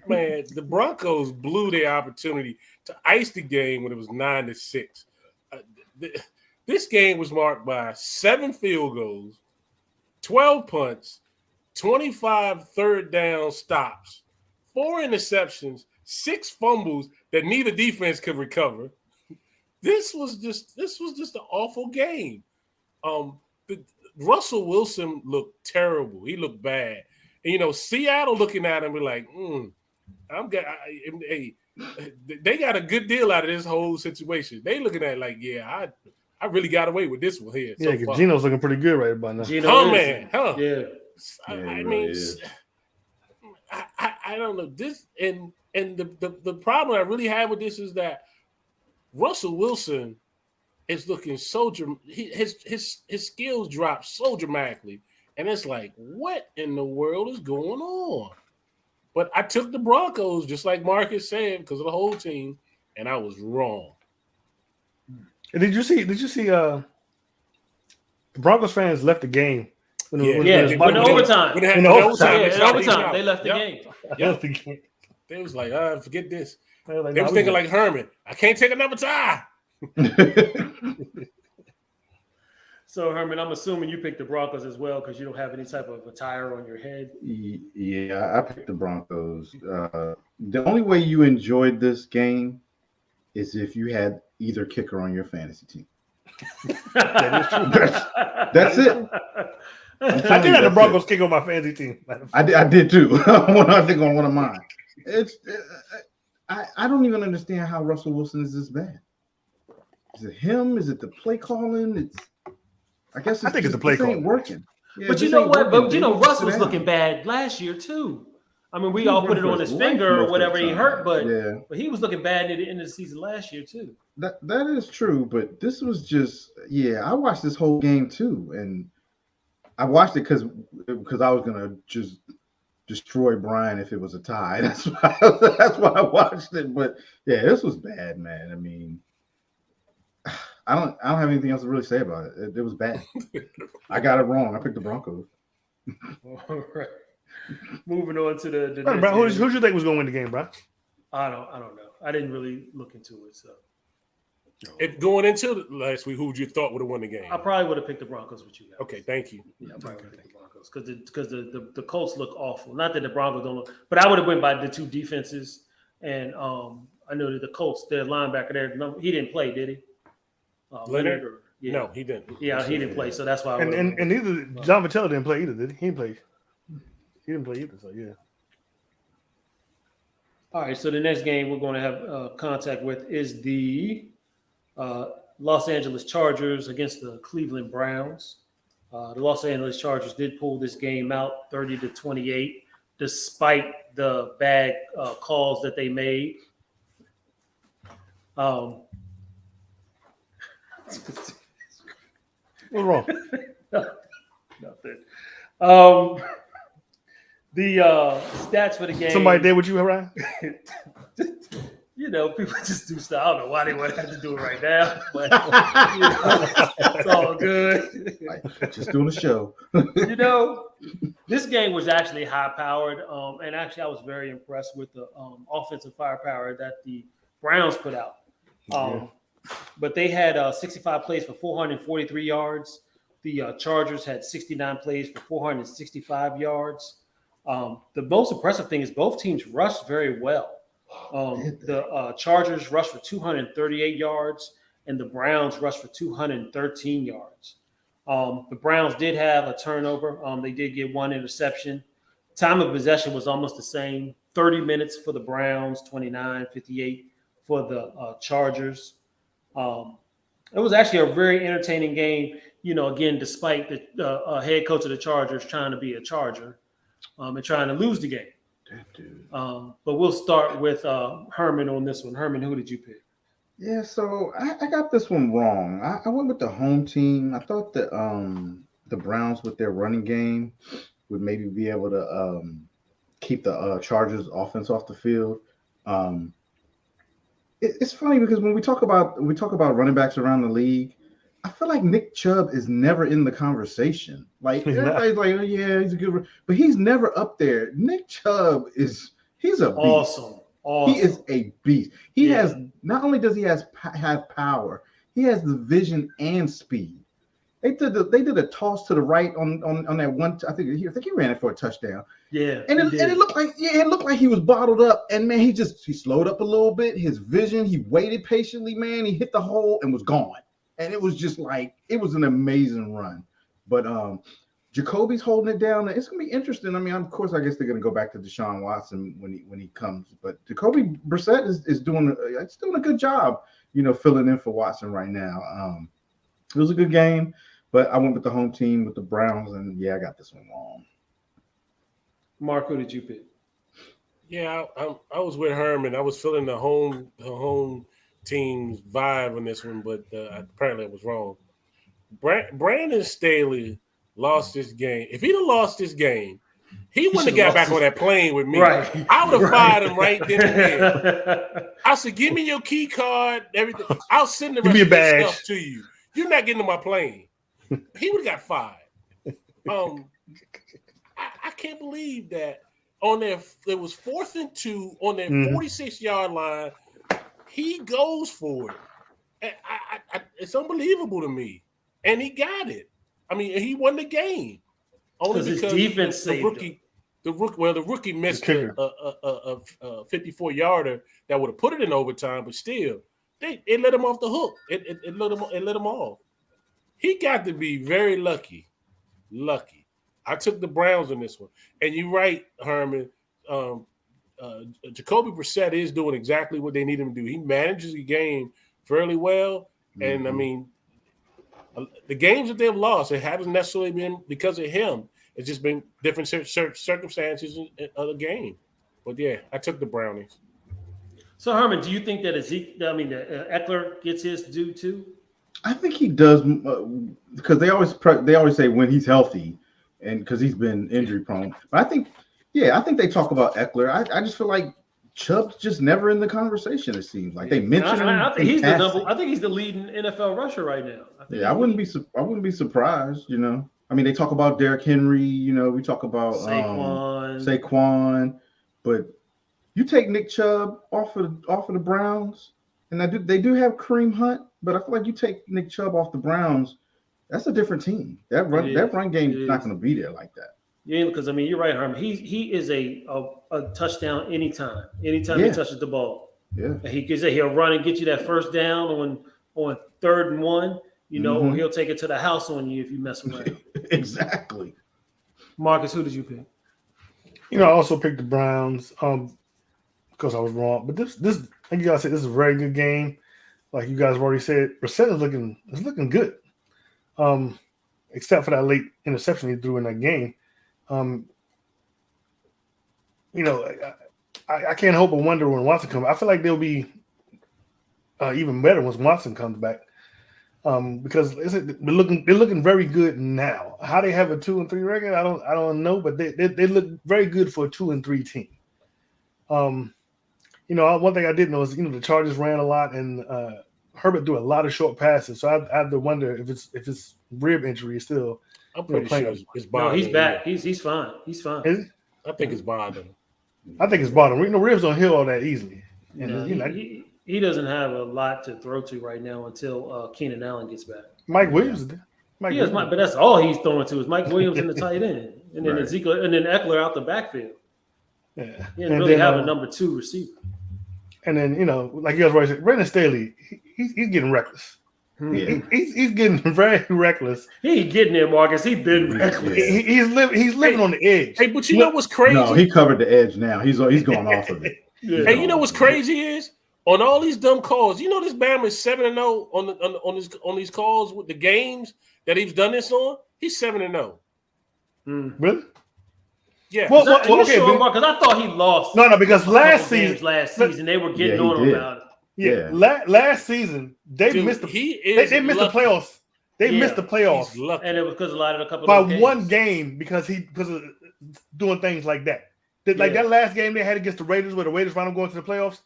Man, the Broncos blew their opportunity to ice the game when it was 9-6. This game was marked by 7 field goals, 12 punts, 25 third down stops, 4 interceptions, 6 fumbles that neither defense could recover. This was just an awful game. Russell Wilson looked terrible. He looked bad. And, Seattle looking at him and like, they got a good deal out of this whole situation. They looking at it like, yeah, I really got away with this one here. Yeah, because Geno's looking pretty good right about now. Man. Yeah. I don't know this, and the problem I really have with this is that Russell Wilson is looking so his skills drop so dramatically, and it's like, what in the world is going on? But I took the Broncos, just like Marcus said, because of the whole team, and I was wrong. And did you see? The Broncos fans left the game. When overtime. In overtime, they left the game. Yep. They was like, forget this. They was thinking like Herman, I can't take another tie. So, Herman, I'm assuming you picked the Broncos as well because you don't have any type of attire on your head. Yeah, I picked the Broncos. The only way you enjoyed this game is if you had either kicker on your fantasy team. That is true. That's it. I did have the Broncos kick on my fantasy team. I did too. I think on one of mine. I don't even understand how Russell Wilson is this bad. Is it him? Is it the play calling? I think it's the play calling. Ain't working. Yeah, but you know what? But Russ was looking bad last year too. I mean, we all put it on his finger or whatever he hurt, but he was looking bad at the end of the season last year too. That is true, but this was just I watched this whole game too, and I watched it because I was gonna just destroy Brian if it was a tie. That's why I watched it. But yeah, this was bad, man. I mean, I don't have anything else to really say about it. It was bad. I got it wrong. I picked the Broncos. All right. Moving on to the bro, who do you think was going to win the game, bro? I don't know. I didn't really look into it. So If going into last week, who would you thought would have won the game? I probably would have picked the Broncos with you guys. Okay, thank you. Yeah, I probably would have picked the Broncos because the Colts look awful. Not that the Broncos don't look, but I would have went by the two defenses. And I know that the Colts, their linebacker there, he didn't play, did he? Leonard? Yeah. No, he didn't. Yeah, he didn't play, so that's why. And neither John Vitello didn't play either, did he? He didn't play. He didn't play either. So yeah. All right, so the next game we're going to have contact with is the Los Angeles Chargers against the Cleveland Browns. The Los Angeles Chargers did pull this game out 30-28, despite the bad calls that they made. What's wrong? Nothing. The stats for the game. Somebody did what you, Ryan? You know, people just do stuff. I don't know why they would have to do it right now, but it's all good. Just doing a show. You know, this game was actually high powered, and actually, I was very impressed with the offensive firepower that the Browns put out. But they had 65 plays for 443 yards. The Chargers had 69 plays for 465 yards. The most impressive thing is both teams rushed very well. The Chargers rushed for 238 yards, and the Browns rushed for 213 yards. The Browns did have a turnover. They did get one interception. Time of possession was almost the same. 30 minutes for the Browns, 29-58 for the Chargers. It was actually a very entertaining game, you know, again, despite the head coach of the Chargers trying to be a Charger and trying to lose the game. But we'll start with Herman on this one. Herman, who did you pick? Yeah, so I got this one wrong. I went with the home team. I thought that the Browns with their running game would maybe be able to keep the Chargers offense off the field. It's funny because when we talk about running backs around the league, I feel like Nick Chubb is never in the conversation. Like everybody's like, oh yeah, he's a good, but he's never up there. Nick Chubb he's a beast. Awesome. He is a beast. He has not only does he have power, he has the vision and speed. They did a toss to the right on that one. I think he ran it for a touchdown. Yeah, and it looked like he was bottled up. And man, he slowed up a little bit. His vision, he waited patiently. Man, he hit the hole and was gone. And it was just like it was an amazing run. But Jacoby's holding it down. It's gonna be interesting. I mean, of course, I guess they're gonna go back to Deshaun Watson when he comes. But Jacoby Brissett is doing a good job, you know, filling in for Watson right now. It was a good game, but I went with the home team with the Browns, and yeah, I got this one wrong. Mark, who did you pick? Yeah, I was with Herman. I was feeling the home team's vibe on this one, but apparently I was wrong. Brandon Staley lost this game. If he'd have lost this game, he wouldn't have got back on that plane with me. Right. I would have fired him right then and there. I said, give me your key card, everything. I'll send the rest of this stuff to you. You're not getting on my plane. He would have got fired. I can't believe that it was 4th and 2 on their 46-yard line. He goes for it. It's unbelievable to me. And he got it. I mean, he won the game. Only because his defense saved him. The rookie missed a 54-yarder that would have put it in overtime, but still, it let him off the hook. It let him off. He got to be very lucky. I took the Browns on this one. And you're right, Herman. Jacoby Brissett is doing exactly what they need him to do. He manages the game fairly well. And, I mean, the games that they've lost, it hasn't necessarily been because of him. It's just been different circumstances in other game. But, yeah, I took the Brownies. So, Herman, do you think that Eckler gets his due too? I think he does because they always say when he's healthy and because he's been injury prone. But I think they talk about Eckler. I just feel like Chubb's just never in the conversation. It seems like they mention him. I think he's the leading NFL rusher right now. I wouldn't be surprised. You know, I mean, they talk about Derrick Henry. You know, we talk about Saquon, but you take Nick Chubb off of the Browns. And they do have Kareem Hunt, but I feel like you take Nick Chubb off the Browns, that's a different team. That run game is not going to be there like that. Yeah, because I mean, you're right, Herman. He is a touchdown anytime he touches the ball. Yeah, And he'll run and get you that first down on 3rd and 1, or he'll take it to the house on you if you mess around. Exactly. Marcus, who did you pick? I also picked the Browns because I was wrong. But this like you guys said, this is a very good game. Like you guys have already said, Brissett is looking good. Except for that late interception he threw in that game. I can't help but wonder when Watson comes. I feel like they'll be even better once Watson comes back. Because they're looking very good now. How they have a 2-3 record, I don't know, but they look very good for a 2-3 team. One thing I did know is the Chargers ran a lot and Herbert threw a lot of short passes. So I have to wonder if it's rib injury still. I'm pretty sure it's bothering. No, he's back. He's fine. He's fine. Is it? I think it's bothering. I think it's bottom. Ribs don't heal all that easily. And he doesn't have a lot to throw to right now until Keenan Allen gets back. Mike Williams. But that's all he's throwing to is Mike Williams in the tight end, and then Right. Ezekiel, and then Eckler out the backfield. Yeah. He didn't really have a number 2 receiver. And then like you guys already said, Brandon Staley, he's getting reckless. Yeah. He's getting very reckless. He ain't getting there, Marcus. He's been reckless. Yeah. He's living on the edge. Hey, but you know what's crazy? No, he covered the edge now. He's going off of it. Yeah. Hey, you know what's crazy is on all these dumb calls. This Bama is 7-0 on these calls with the games that he's done this on. He's 7-0. Really? Yeah. Well, Okay, sure, Marcus? I thought he lost. No, because last games season they were getting Yeah, on he him did. about it. Yeah. Yeah. Last season they Dude, missed the they missed the playoffs. They Yeah. missed the playoffs He's lucky. And it was because a couple by of those one games. game because of doing things like that. Like Yeah. that last game they had against the Raiders, where the Raiders wound up going to the playoffs.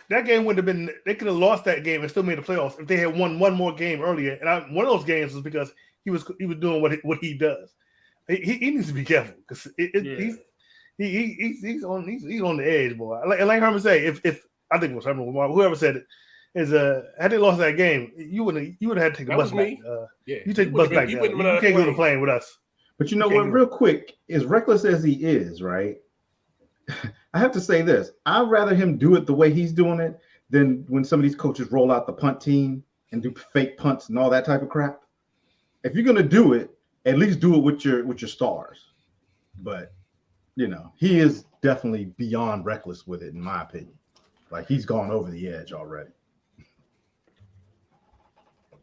That game wouldn't have been. They could have lost that game and still made the playoffs if they had won one more game earlier. And one of those games was because he was doing what he does. He needs to be careful because he's on the edge, boy. Like Herman say, if I think it was Herman, whoever said it, is had they lost that game, you would have had to take the That bus was me. back. Yeah. You take the bus back. You You wouldn't have been on can't that go to the plane. plane with us. But you know Okay, what? Real quick, as reckless as he is, right? I have to say this. I'd rather him do it the way he's doing it than when some of these coaches roll out the punt team and do fake punts and all that type of crap. If you're gonna do it, at least do it with your stars. But he is definitely beyond reckless with it, in my opinion. Like he's gone over the edge already.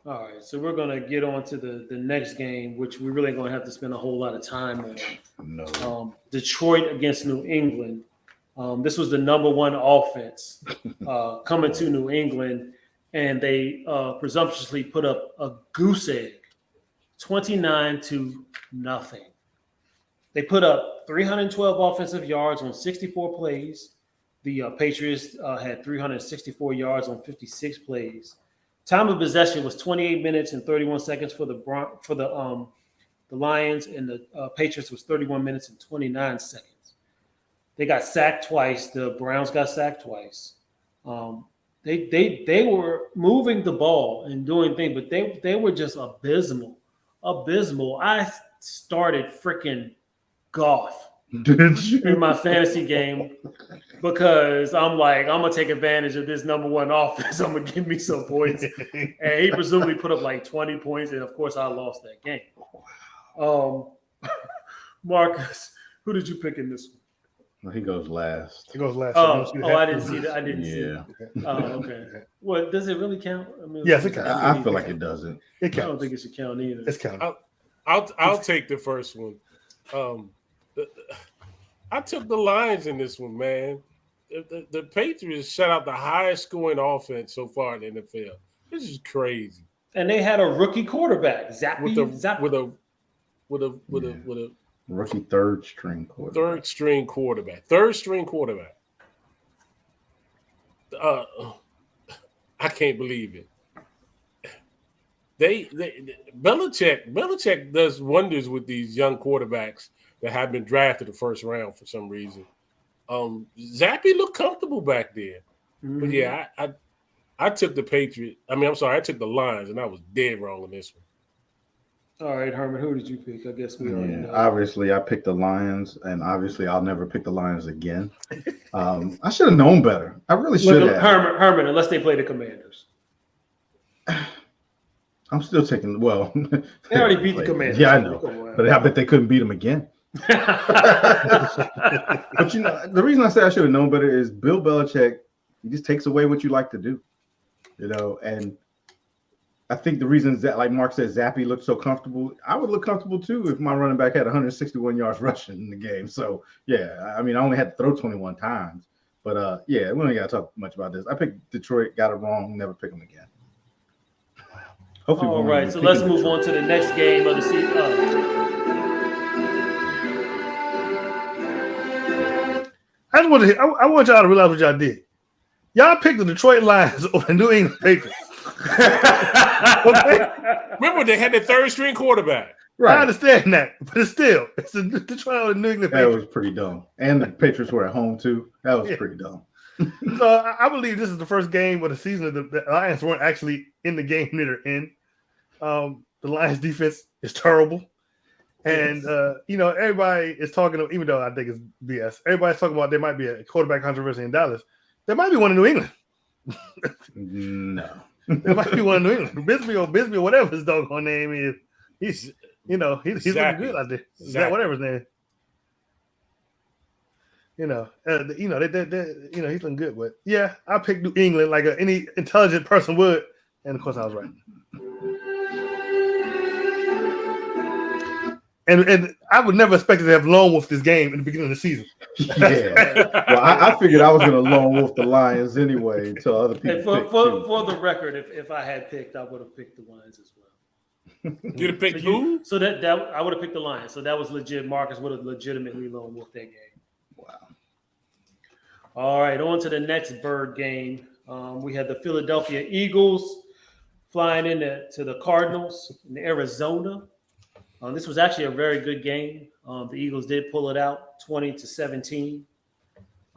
All right, so we're going to get on to the next game, which we're really going to have to spend a whole lot of time on. No. Detroit against New England. This was the number 1 offense coming to New England, and they presumptuously put up a goose egg, 29-0. They put up 312 offensive yards on 64 plays. The Patriots had 364 yards on 56 plays. Time of possession was 28 minutes and 31 seconds for the Lions, and the Patriots was 31 minutes and 29 seconds. They got sacked twice. The Browns got sacked twice. They were moving the ball and doing things, but they were just abysmal. I started freaking Goff in my fantasy game because I'm like, I'm gonna take advantage of this number 1 offense. I'm gonna give me some points, and he presumably put up like 20 points, and of course I lost that game. Marcus, who did you pick in this one? Well, he goes last. It goes last. I didn't see that. I didn't see Yeah. it. Oh, okay. Well, does it really count? I mean, Yes, it counts. I feel like it doesn't. It I don't counts. think it should count either. It's counted. I'll take the first one. I took the Lions in this one, man. The Patriots shut out the highest scoring offense so far in the NFL. This is crazy. And they had a rookie quarterback, With a Rookie third string quarterback. third string quarterback. I can't believe it. Belichick does wonders with these young quarterbacks that have been drafted the first round for some reason. Zappy looked comfortable back there. But yeah, I took the Patriot. I mean, I'm sorry, I took the Lions, and I was dead wrong on this one. All right, Herman, who did you pick? I guess we already know. Obviously, I picked the Lions, and obviously, I'll never pick the Lions again. I should have known better. I really should have. Herman, unless they play the Commanders. I'm still taking. Well, they already beat the Commanders. Yeah, I know, but I bet they couldn't beat them again. But the reason I say I should have known better is Bill Belichick. He just takes away what you like to do, and I think the reason that, like Mark said, Zappy looked so comfortable, I would look comfortable too if my running back had 161 yards rushing in the game. So, yeah, I mean, I only had to throw 21 times. But, yeah, we don't got to talk much about this. I picked Detroit, got it wrong, never pick them again. Hopefully, all right, so let's move on to the next game of the season. I want y'all to realize what y'all did. Y'all picked the Detroit Lions over the New England Patriots. Okay? Remember, they had their third string quarterback. Right. I understand that, but it's the Detroit or the New England That Patriots. was pretty dumb. And the Patriots were at home, too. That was pretty dumb. So I believe this is the first game of the season that the Lions weren't actually in the game that they're in. The Lions defense is terrible. And, everybody is talking, even though I think it's BS, everybody's talking about there might be a quarterback controversy in Dallas. There might be one in New England. No. There might be one in New England. Bisbee or whatever his doggone name is. He's looking good out there. Zach, whatever his name. He's looking good. But yeah, I picked New England like any intelligent person would, and of course I was right. And I would never expect to have lone wolf this game in the beginning of the season. Yeah. Well, I figured I was going to lone wolf the Lions anyway until other people picked for the record, if I had picked, I would have picked the Lions as well. You'd have picked who? So that I would have picked the Lions. So that was legit. Marcus would have legitimately lone wolf that game. Wow. All right, on to the next bird game. We had the Philadelphia Eagles flying to the Cardinals in Arizona. This was actually a very good game. The Eagles did pull it out 20-17.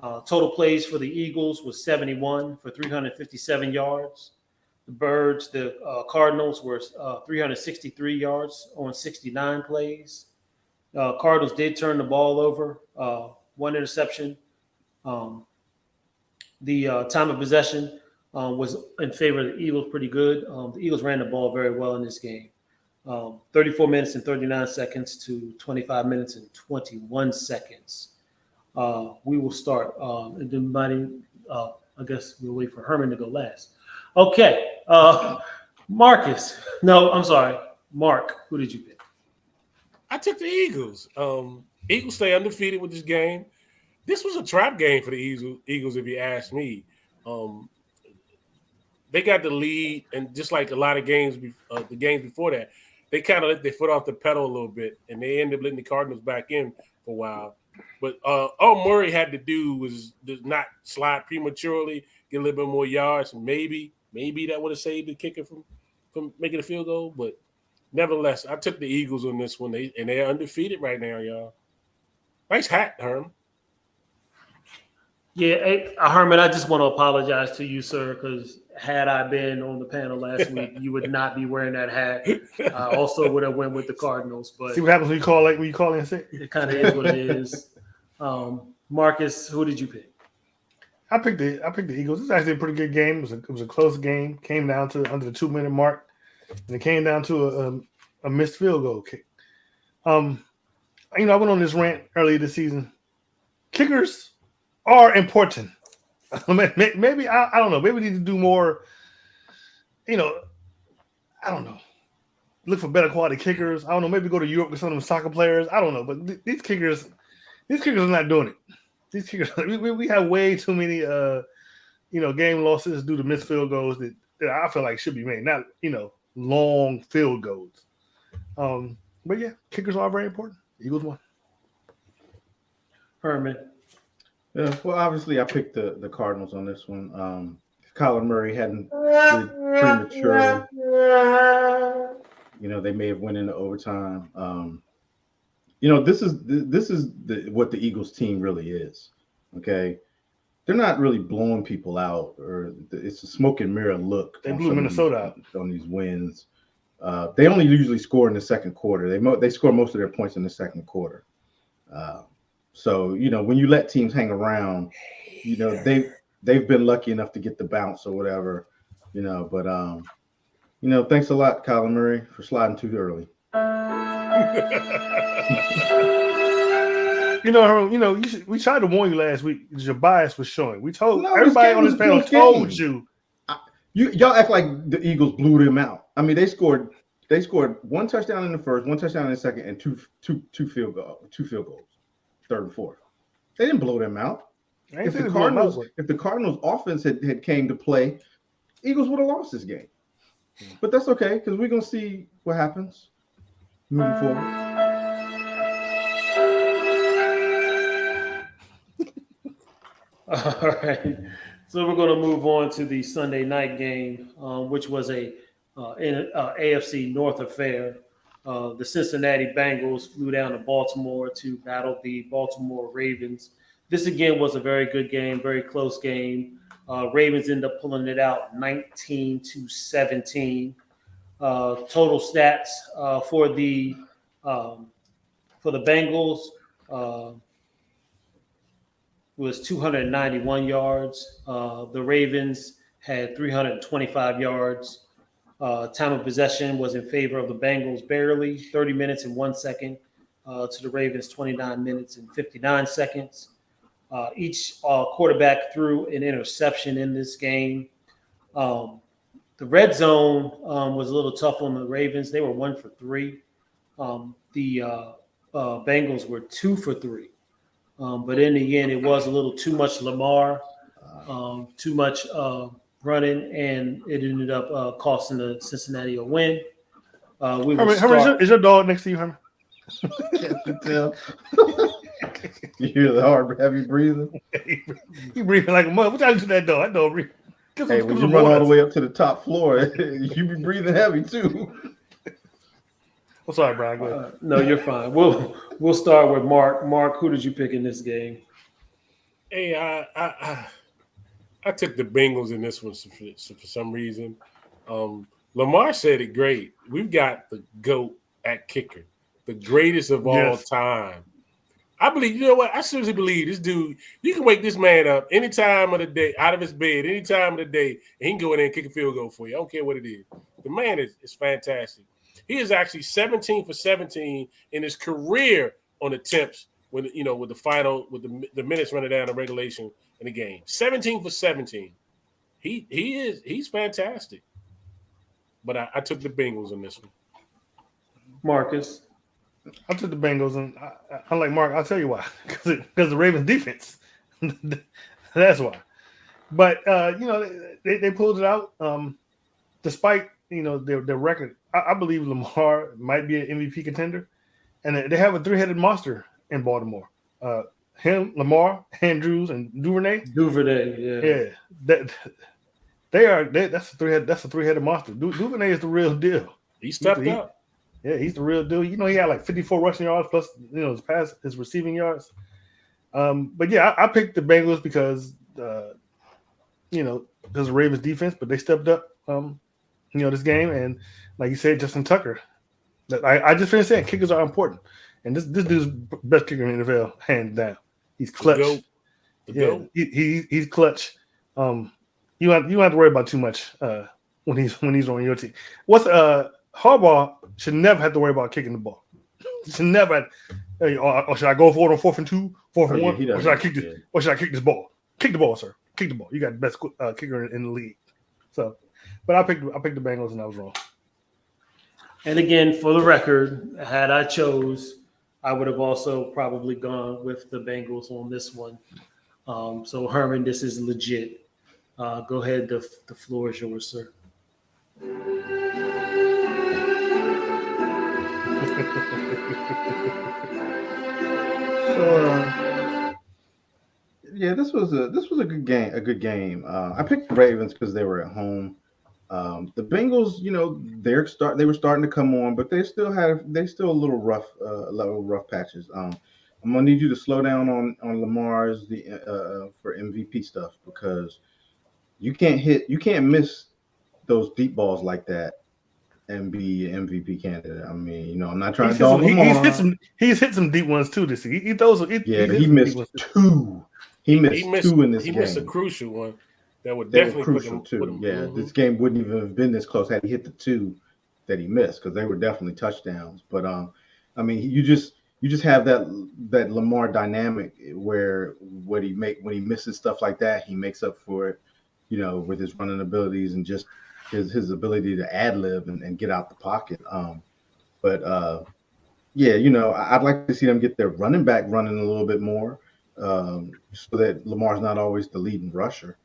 Total plays for the Eagles was 71 for 357 yards. The Cardinals were 363 yards on 69 plays. Cardinals did turn the ball over, one interception. The time of possession was in favor of the Eagles pretty good. The Eagles ran the ball very well in this game. 34 minutes and 39 seconds to 25 minutes and 21 seconds. We will start. And then I guess we'll wait for Herman to go last. Okay. Marcus. No, I'm sorry. Mark, who did you pick? I took the Eagles. Eagles stay undefeated with this game. This was a trap game for the Eagles, if you ask me. They got the lead, and just like a lot of games, the games before that, they kind of let their foot off the pedal a little bit, and they ended up letting the Cardinals back in for a while. But all Murray had to do was not slide prematurely, get a little bit more yards. Maybe that would have saved the kicker from making a field goal. But nevertheless, I took the Eagles on this one, and they're undefeated right now, y'all. Nice hat, Herm. Yeah, Herman, I just want to apologize to you, sir, because had I been on the panel last week, you would not be wearing that hat. I also would have went with the Cardinals. But see what happens when you call in sick? It kind of is what it is. Marcus, who did you pick? I picked the Eagles. It's actually a pretty good game. It was a close game. Came down to under the 2-minute mark, and it came down to a missed field goal kick. I went on this rant earlier this season. Kickers are important. Maybe I don't know. Maybe we need to do more. I don't know. Look for better quality kickers. I don't know. Maybe go to Europe with some of them soccer players. I don't know. But these kickers are not doing it. These kickers, we have way too many, game losses due to missed field goals that I feel like should be made. Not, long field goals. But yeah, kickers are very important. Eagles won. Herman. Yeah, well, obviously, I picked the Cardinals on this one. Kyler Murray hadn't prematurely. They may have went into overtime. This is what the Eagles team really is. Okay, they're not really blowing people out, or it's a smoke and mirror look. They blew Minnesota out on these wins. They only usually score in the second quarter. They score most of their points in the second quarter. So when you let teams hang around, they've been lucky enough to get the bounce or whatever, But thanks a lot, Kyler Murray, for sliding too early. We tried to warn you last week. Your bias was showing. We told everybody on this panel told you. Y'all act like the Eagles blew them out. I mean, they scored one touchdown in the first, one touchdown in the second, and two field goals, third and fourth. They didn't blow them out. If the Cardinals offense had came to play, Eagles would have lost this game. But that's okay, because we're gonna see what happens moving forward. All right. So we're going to move on to the Sunday night game, which was a AFC North affair. The Cincinnati Bengals flew down to Baltimore to battle the Baltimore Ravens. This again was a very good game, very close game. Ravens ended up pulling it out 19-17. Total stats for the Bengals was 291 yards. The Ravens had 325 yards. Time of possession was in favor of the Bengals barely, 30 minutes and 1 second to the Ravens, 29 minutes and 59 seconds. Each quarterback threw an interception in this game. The red zone was a little tough on the Ravens. They were 1 for 3. The Bengals were 2 for 3. But in the end, it was a little too much Lamar, too much running, and it ended up costing the Cincinnati a win. Herman, is your dog next to you, Herman? Can't tell. You hear the hard, heavy breathing? He breathing like a mother. What y'all do to that dog? That dog breathing. Hey, when you run all the way up to the top floor, you be breathing heavy too. I'm sorry, Brian. Go ahead. No, you're fine. We'll start with Mark. Mark, who did you pick in this game? Hey, I took the Bengals in this one for some reason. Lamar said it great. We've got the GOAT at kicker, the greatest of all time. I believe, you know what? I seriously believe this dude, you can wake this man up any time of the day, out of his bed, any time of the day, and he can go in there and kick a field goal for you. I don't care what it is. The man is fantastic. He is actually 17 for 17 in his career on attempts with the final, with the minutes running down the regulation in the game. 17 for 17. He's fantastic. But I took the Bengals in this one. Marcus. I took the Bengals, and unlike Mark, I'll tell you why. Because the Ravens defense. That's why. But they pulled it out. Despite their record, I believe Lamar might be an MVP contender, and they have a three-headed monster in Baltimore. Him, Lamar, Andrews, and Duvernay. Yeah. That's a three-headed monster. Duvernay is the real deal. He stepped up. Yeah, he's the real deal. He had like 54 rushing yards plus his receiving yards. But yeah, I picked the Bengals because of the Ravens defense, but they stepped up this game, and like you said, Justin Tucker. I just finished saying kickers are important, and this dude's best kicker in the NFL, hands down. He's clutch. He's clutch. You don't have to worry about too much when he's on your team. Harbaugh should never have to worry about kicking the ball. Should never. Or should I go for it on 4th and 2, 4th and 1? Or should I kick this? Or should I kick this ball? Kick the ball, sir. Kick the ball. You got the best kicker in the league. So, but I picked the Bengals, and I was wrong. And again, for the record, had I chose, I would have also probably gone with the Bengals on this one. So Herman, this is legit. Go ahead. The floor is yours, sir. This was a good game. I picked the Ravens because they were at home. The Bengals, they were starting to come on, but they still a little rough patches. I'm gonna need you to slow down on Lamar's for MVP stuff because you can't miss those deep balls like that and be an MVP candidate. I mean, I'm not trying to dog Lamar. He's hit some deep ones too this season. He throws. Yeah, but he some deep missed ones. two. He missed two in this game. He missed a crucial one that would They were definitely crucial put him. Yeah, this game wouldn't even have been this close had he hit the two that he missed because they were definitely touchdowns. But I mean, you just have that Lamar dynamic where when he misses stuff like that, he makes up for it, with his running abilities and just his ability to ad lib and get out the pocket. Yeah, I'd like to see them get their running back running a little bit more, so that Lamar's not always the leading rusher.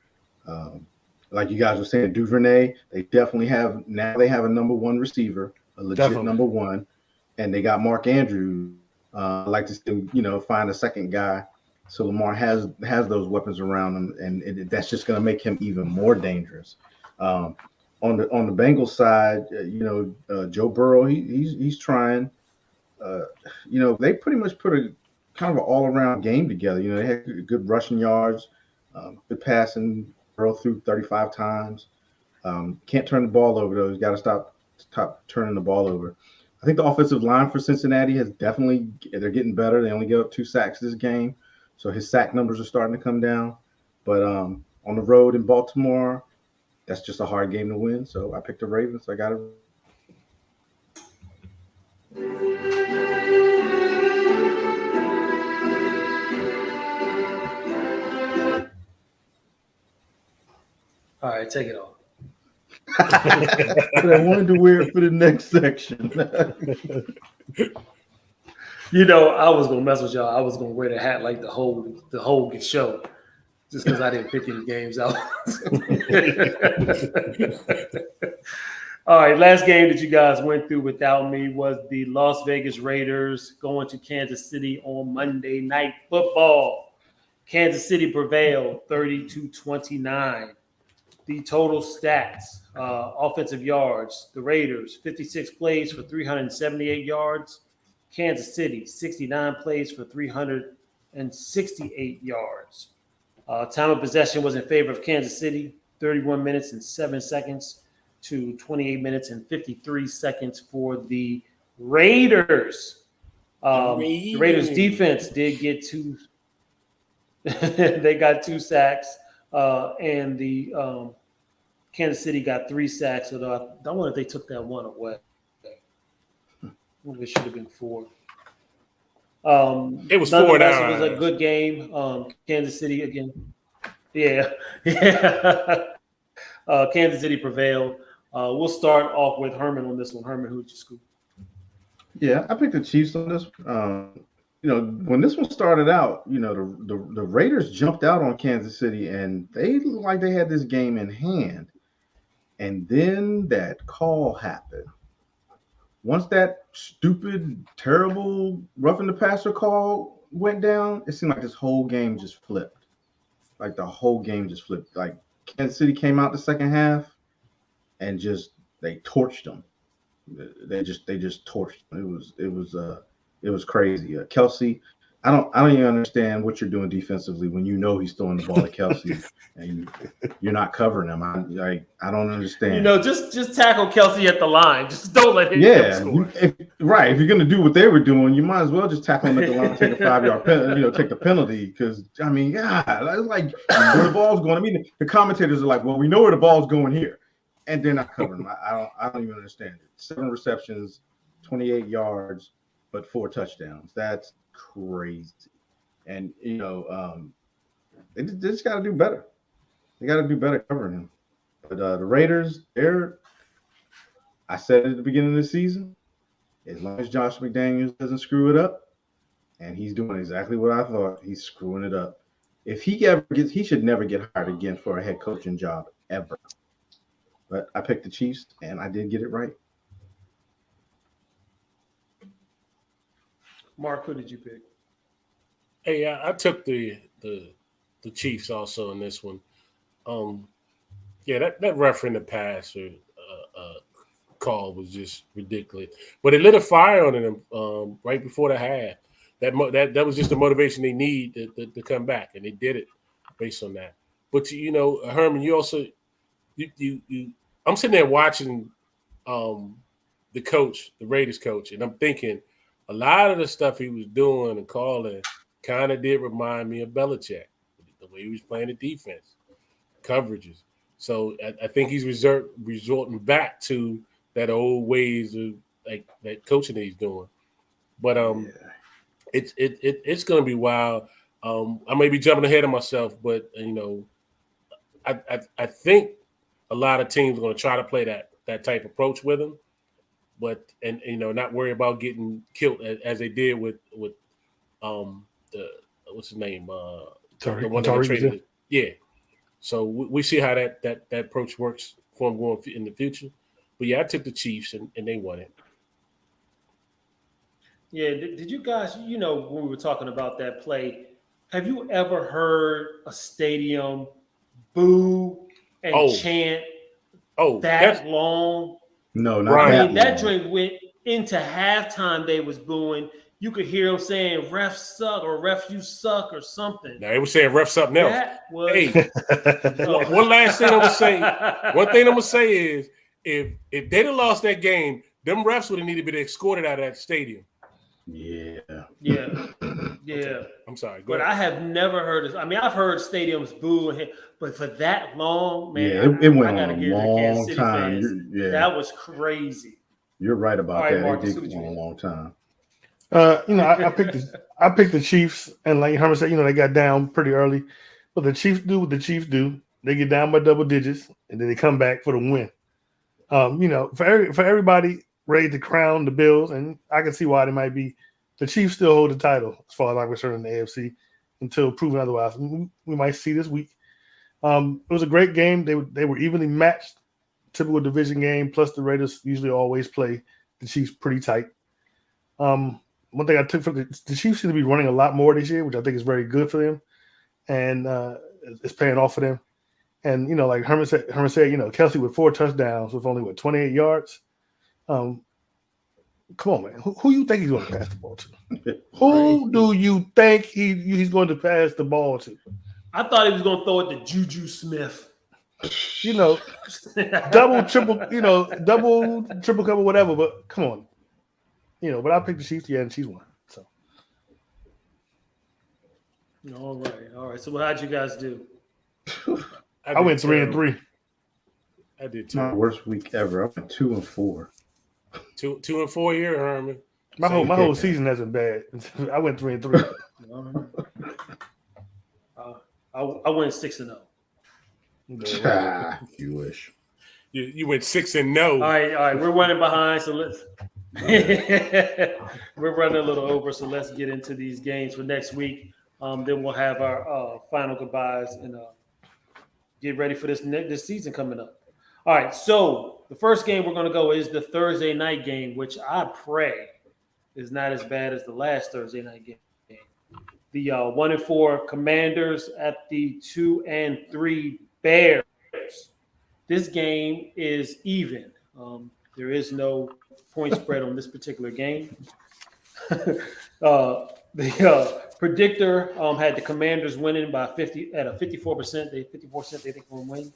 Like you guys were saying, Duvernay, they definitely have a number one receiver, a legit number one, and they got Mark Andrews. I'd like to see find a second guy, so Lamar has those weapons around him, and that's just going to make him even more dangerous. On the Bengals side, Joe Burrow, he's trying. They pretty much put a kind of an all-around game together. They had good rushing yards, good passing. Burrow threw 35 times. Can't turn the ball over though. He's got to stop turning the ball over. I think the offensive line for Cincinnati they're getting better. They only gave up 2 sacks this game, so his sack numbers are starting to come down. But on the road in Baltimore, that's just a hard game to win. So I picked the Ravens. I got it. All right, take it off. But I wanted to wear it for the next section. I was gonna mess with y'all. I was gonna wear the hat like the whole show, just because I didn't pick any games out. All right, last game that you guys went through without me was the Las Vegas Raiders going to Kansas City on Monday Night Football. Kansas City prevailed 30-29. The total stats, offensive yards, the Raiders, 56 plays for 378 yards. Kansas City, 69 plays for 368 yards. Time of possession was in favor of Kansas City, 31 minutes and 7 seconds to 28 minutes and 53 seconds for the Raiders. The Raiders defense did get 2. They got 2 sacks. And the Kansas City got 3 sacks, although I wonder if they took that one away. I wonder if it should have been 4. It was 4 down. It was a good game. Kansas City again. Yeah. Kansas City prevailed. We'll start off with Herman on this one. Herman, who'd you scoop? Yeah, I picked the Chiefs on this. When this one started out, the Raiders jumped out on Kansas City and they looked like they had this game in hand. And then that call happened. Once that stupid, terrible roughing the passer call went down, it seemed like this whole game just flipped. Like the whole game just flipped. Like Kansas City came out the second half and they torched them. They just torched them. It was crazy. Kelsey, I don't even understand what you're doing defensively when he's throwing the ball to Kelsey and you're not covering him. I don't understand. Just tackle Kelsey at the line. Just don't let him score. If you're gonna do what they were doing, you might as well just tackle him at the line, take a 5-yard penalty, take the penalty. Because it's like where the ball's going. I mean, the commentators are like, well, we know where the ball's going here, and they're not covering him. I don't even understand it. 7 receptions, 28 yards. But 4 touchdowns. That's crazy. And, they just got to do better. They got to do better covering him. But the Raiders, I said at the beginning of the season, as long as Josh McDaniels doesn't screw it up, and he's doing exactly what I thought, he's screwing it up. If he should never get hired again for a head coaching job, ever. But I picked the Chiefs, and I did get it right. Mark, who did you pick? Hey, I took the Chiefs also in this one. That referee in the pass call was just ridiculous. But it lit a fire on them right before the half. that was just the motivation they need to come back, and they did it based on that. But Herman, you also you I'm sitting there watching the coach, the Raiders coach, and I'm thinking a lot of the stuff he was doing and calling kind of did remind me of Belichick, the way he was playing the defense, coverages. So I think he's resorting back to that old ways of like that coaching that he's doing. But it's going to be wild. I may be jumping ahead of myself, but I think a lot of teams are going to try to play that type of approach with him, but not worry about getting killed as they did with the what's his name the one that they traded. Yeah. So we see how that approach works for him going in the future. But yeah, I took the Chiefs and they won it. Yeah, did you guys, when we were talking about that play, have you ever heard a stadium boo and chant that long? No, not that long. That joint went into halftime. They was booing. You could hear them saying "ref suck" or "ref you suck" or something. Now they were saying "ref something else." That was, one last thing I'm gonna say. One thing I'm gonna say is if they'd have lost that game, them refs would have needed to be escorted out of that stadium. Yeah. I'm sorry, but ahead. I have never heard this. I mean, I've heard stadiums boo, but for that long, man, it went on a long time. That was crazy. You're right about that. Marcus, it did go on a long time. I picked the Chiefs, and like Herman said, they got down pretty early, but the Chiefs do what the Chiefs do. They get down by double digits, and then they come back for the win. For everybody ready to crown the Bills, and I can see why they might be. The Chiefs still hold the title as far as I'm concerned in the AFC until proven otherwise. We might see this week. It was a great game. They were evenly matched, typical division game. Plus, the Raiders usually always play the Chiefs pretty tight. One thing I took from the Chiefs seem to be running a lot more this year, which I think is very good for them, and it's paying off for them. And like Herman said, Kelsey with 4 touchdowns with only 28 yards. Come on, man. Who you think he's going to pass the ball to? Who do you think he's going to pass the ball to? I thought he was going to throw it to Juju Smith. Double, triple cover, whatever. But come on, But I picked the Chiefs, and Chiefs won. So. All right. So how'd you guys do? I went 3-3. I did too. My worst week ever. I went 2-4. 2-4 here, Herman. My whole season hasn't bad. I went 3-3. I went 6-0. You wish. You went 6-0. All right. We're running behind, so let's. We're running a little over, so let's get into these games for next week. Then we'll have our final goodbyes and get ready for this season coming up. All right, so the first game we're going to go is the Thursday night game, which I pray is not as bad as the last Thursday night game. The 1-4 Commanders at the 2-3 Bears. This game is even. There is no point spread on this particular game. The predictor had the Commanders winning by 50 at a 54%. 54% they think will win.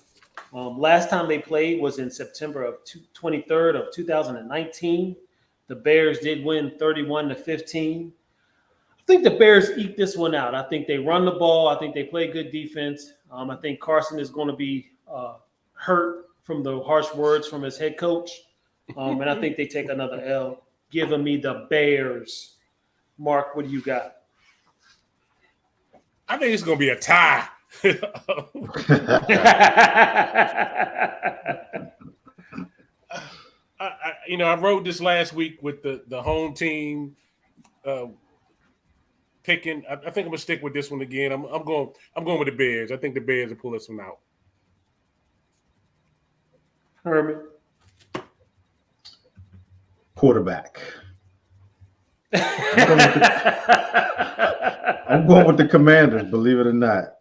Last time they played was in September of 23rd of 2019. The Bears did win 31-15. I think the Bears eke this one out. I think they run the ball. I think they play good defense. I think Carson is going to be hurt from the harsh words from his head coach. And I think they take another L, giving me the Bears. Mark, what do you got? I think it's going to be a tie. I wrote this last week with the home team picking. I think I'm gonna stick with this one again. I'm going with the Bears. I think the Bears will pull this one out. Herman. Quarterback. I'm going with the Commanders, believe it or not.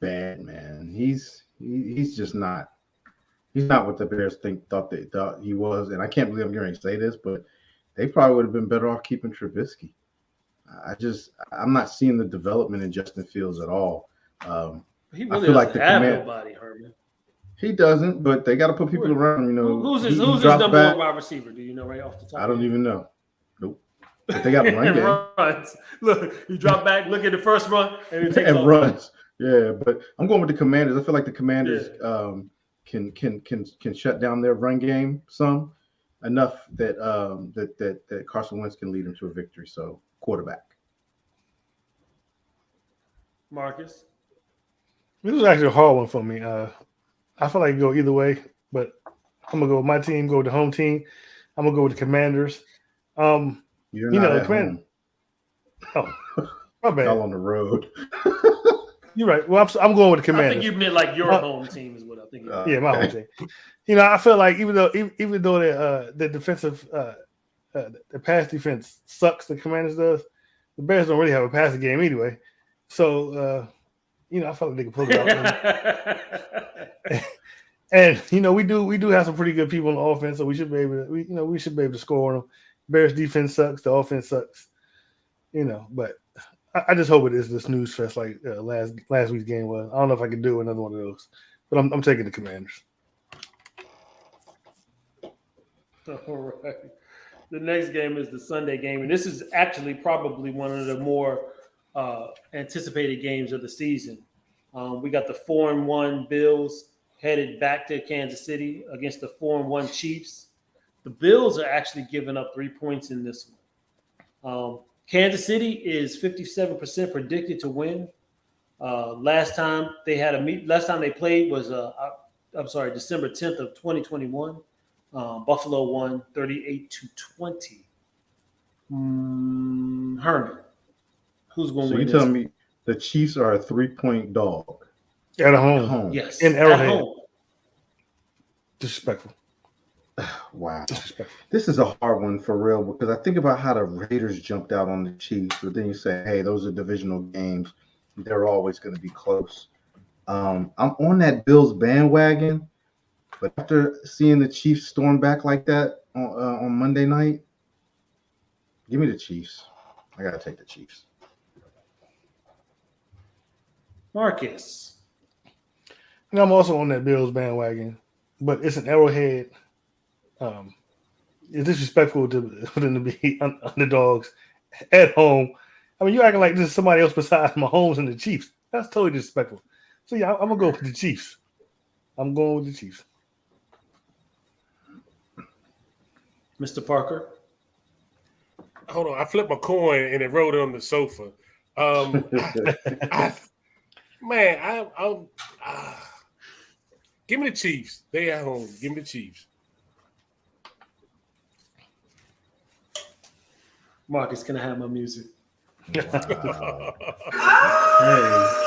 Bad, man. He's just not. He's not what the Bears thought he was, and I can't believe I'm going to say this, but they probably would have been better off keeping Trubisky. I'm not seeing the development in Justin Fields at all. He I really feel doesn't like the have command. nobody, Herman. He doesn't, but they got to put people around. Who's he his dropped number back. one wide receiver? Do you know right off the top? I don't even know. Nope. But they got a run game. Runs. Look, you drop back, look at the first run, and it takes And off. runs. Yeah, but I'm going with the Commanders. I feel like the Commanders can shut down their run game some enough that that Carson Wentz can lead them to a victory. So quarterback. Marcus. This was actually a hard one for me. I feel like it could go either way, but I'm gonna go with my team. Go with the home team. I'm gonna go with the Commanders. You're not at home. Oh, my bad. Y'all on the road. You're right. Well, I'm going with the Commanders. I think you meant like your home team is what I think. Yeah, my home team. I feel like even though the defensive the pass defense sucks, the Commanders does. The Bears don't really have a passing game anyway, so I felt like they could pull it out. And we do have some pretty good people on the offense, so we should be able to we should be able to score on them. Bears defense sucks, the offense sucks, but I just hope it is the snooze fest like last week's game was. I don't know if I can do another one of those, but I'm taking the Commanders. All right. The next game is the Sunday game, and this is actually probably one of the more anticipated games of the season. We got the 4-1 Bills headed back to Kansas City against the 4-1 Chiefs. The Bills are actually giving up 3 points in this one. Kansas City is 57% predicted to win. Last time they played was December 10th of 2021. Buffalo won 38-20. Herman, who's going to So win? you telling me the Chiefs are a 3-point dog at home? Yes, in Arrowhead. at home. Disrespectful. Wow. Disrespectful. This is a hard one for real because I think about how the Raiders jumped out on the Chiefs, but then you say, hey, those are divisional games. They're always going to be close. I'm on that Bills bandwagon, but after seeing the Chiefs storm back like that on Monday night, give me the Chiefs. I got to take the Chiefs. Marcus. And I'm also on that Bills bandwagon, but it's an Arrowhead. It's disrespectful for them to be underdogs at home. I mean, you're acting like this is somebody else besides Mahomes and the Chiefs. That's totally disrespectful. So, yeah, I'm going to go with the Chiefs. I'm going with the Chiefs. Mr. Parker. Hold on. I flipped my coin and it rolled on the sofa. Give me the Chiefs. They at home. Give me the Chiefs. Marcus, can I have my music? Wow. Hey.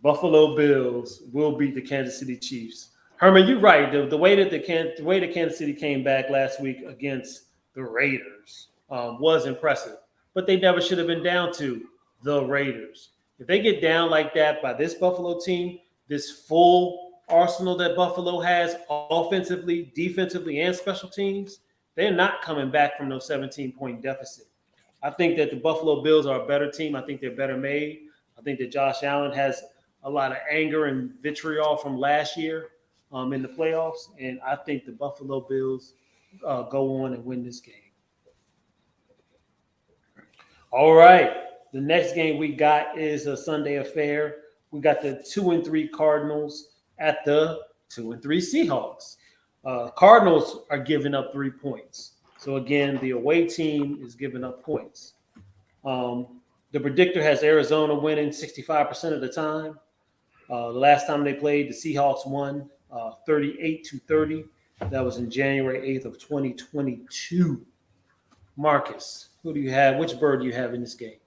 Buffalo Bills will beat the Kansas City Chiefs. Herman, you're right. The way that Kansas City came back last week against the Raiders was impressive, but they never should have been down to the Raiders. If they get down like that by this Buffalo team, this full arsenal that Buffalo has offensively, defensively, and special teams, they're not coming back from those 17-point deficit. I think that the Buffalo Bills are a better team. I think they're better made. I think that Josh Allen has a lot of anger and vitriol from last year in the playoffs, and I think the Buffalo Bills go on and win this game. All right, the next game we got is a Sunday affair. We got the 2-3 Cardinals at the 2-3 Seahawks. Cardinals are giving up 3 points. So again, the away team is giving up points. The predictor has Arizona winning 65% of the time. The last time they played, the Seahawks won 38-30. That was in January 8th of 2022. Marcus, who do you have? Which bird do you have in this game?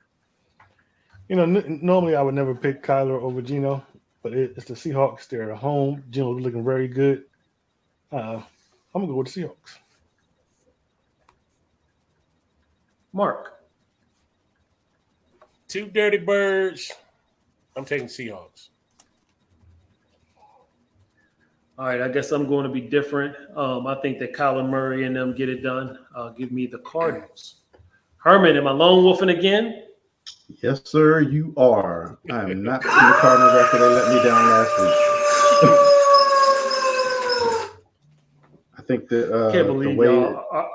Normally I would never pick Kyler over Geno, but it's the Seahawks. They're at home. Geno's looking very good. I'm going to go with the Seahawks. Mark. 2 dirty birds. I'm taking Seahawks. All right, I guess I'm going to be different. I think that Kyler Murray and them get it done. Give me the Cardinals. Herman, am I lone wolfing again? Yes, sir, you are. I am not picking the Cardinals after they let me down last week. I think that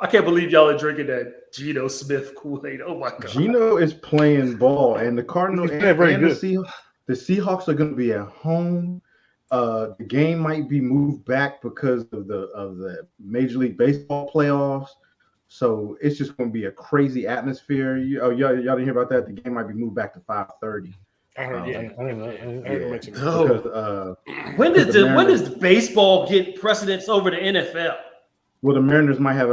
I can't believe y'all are drinking that Geno Smith Kool-Aid. Oh my God. Geno is playing ball, and the Cardinals and the Seahawks are going to be at home. The game might be moved back because of the Major League Baseball playoffs. So it's just going to be a crazy atmosphere. Y'all didn't hear about that? The game might be moved back to 5:30. I heard, I heard mention that. Oh. When does baseball get precedence over the NFL? Well, the Mariners might have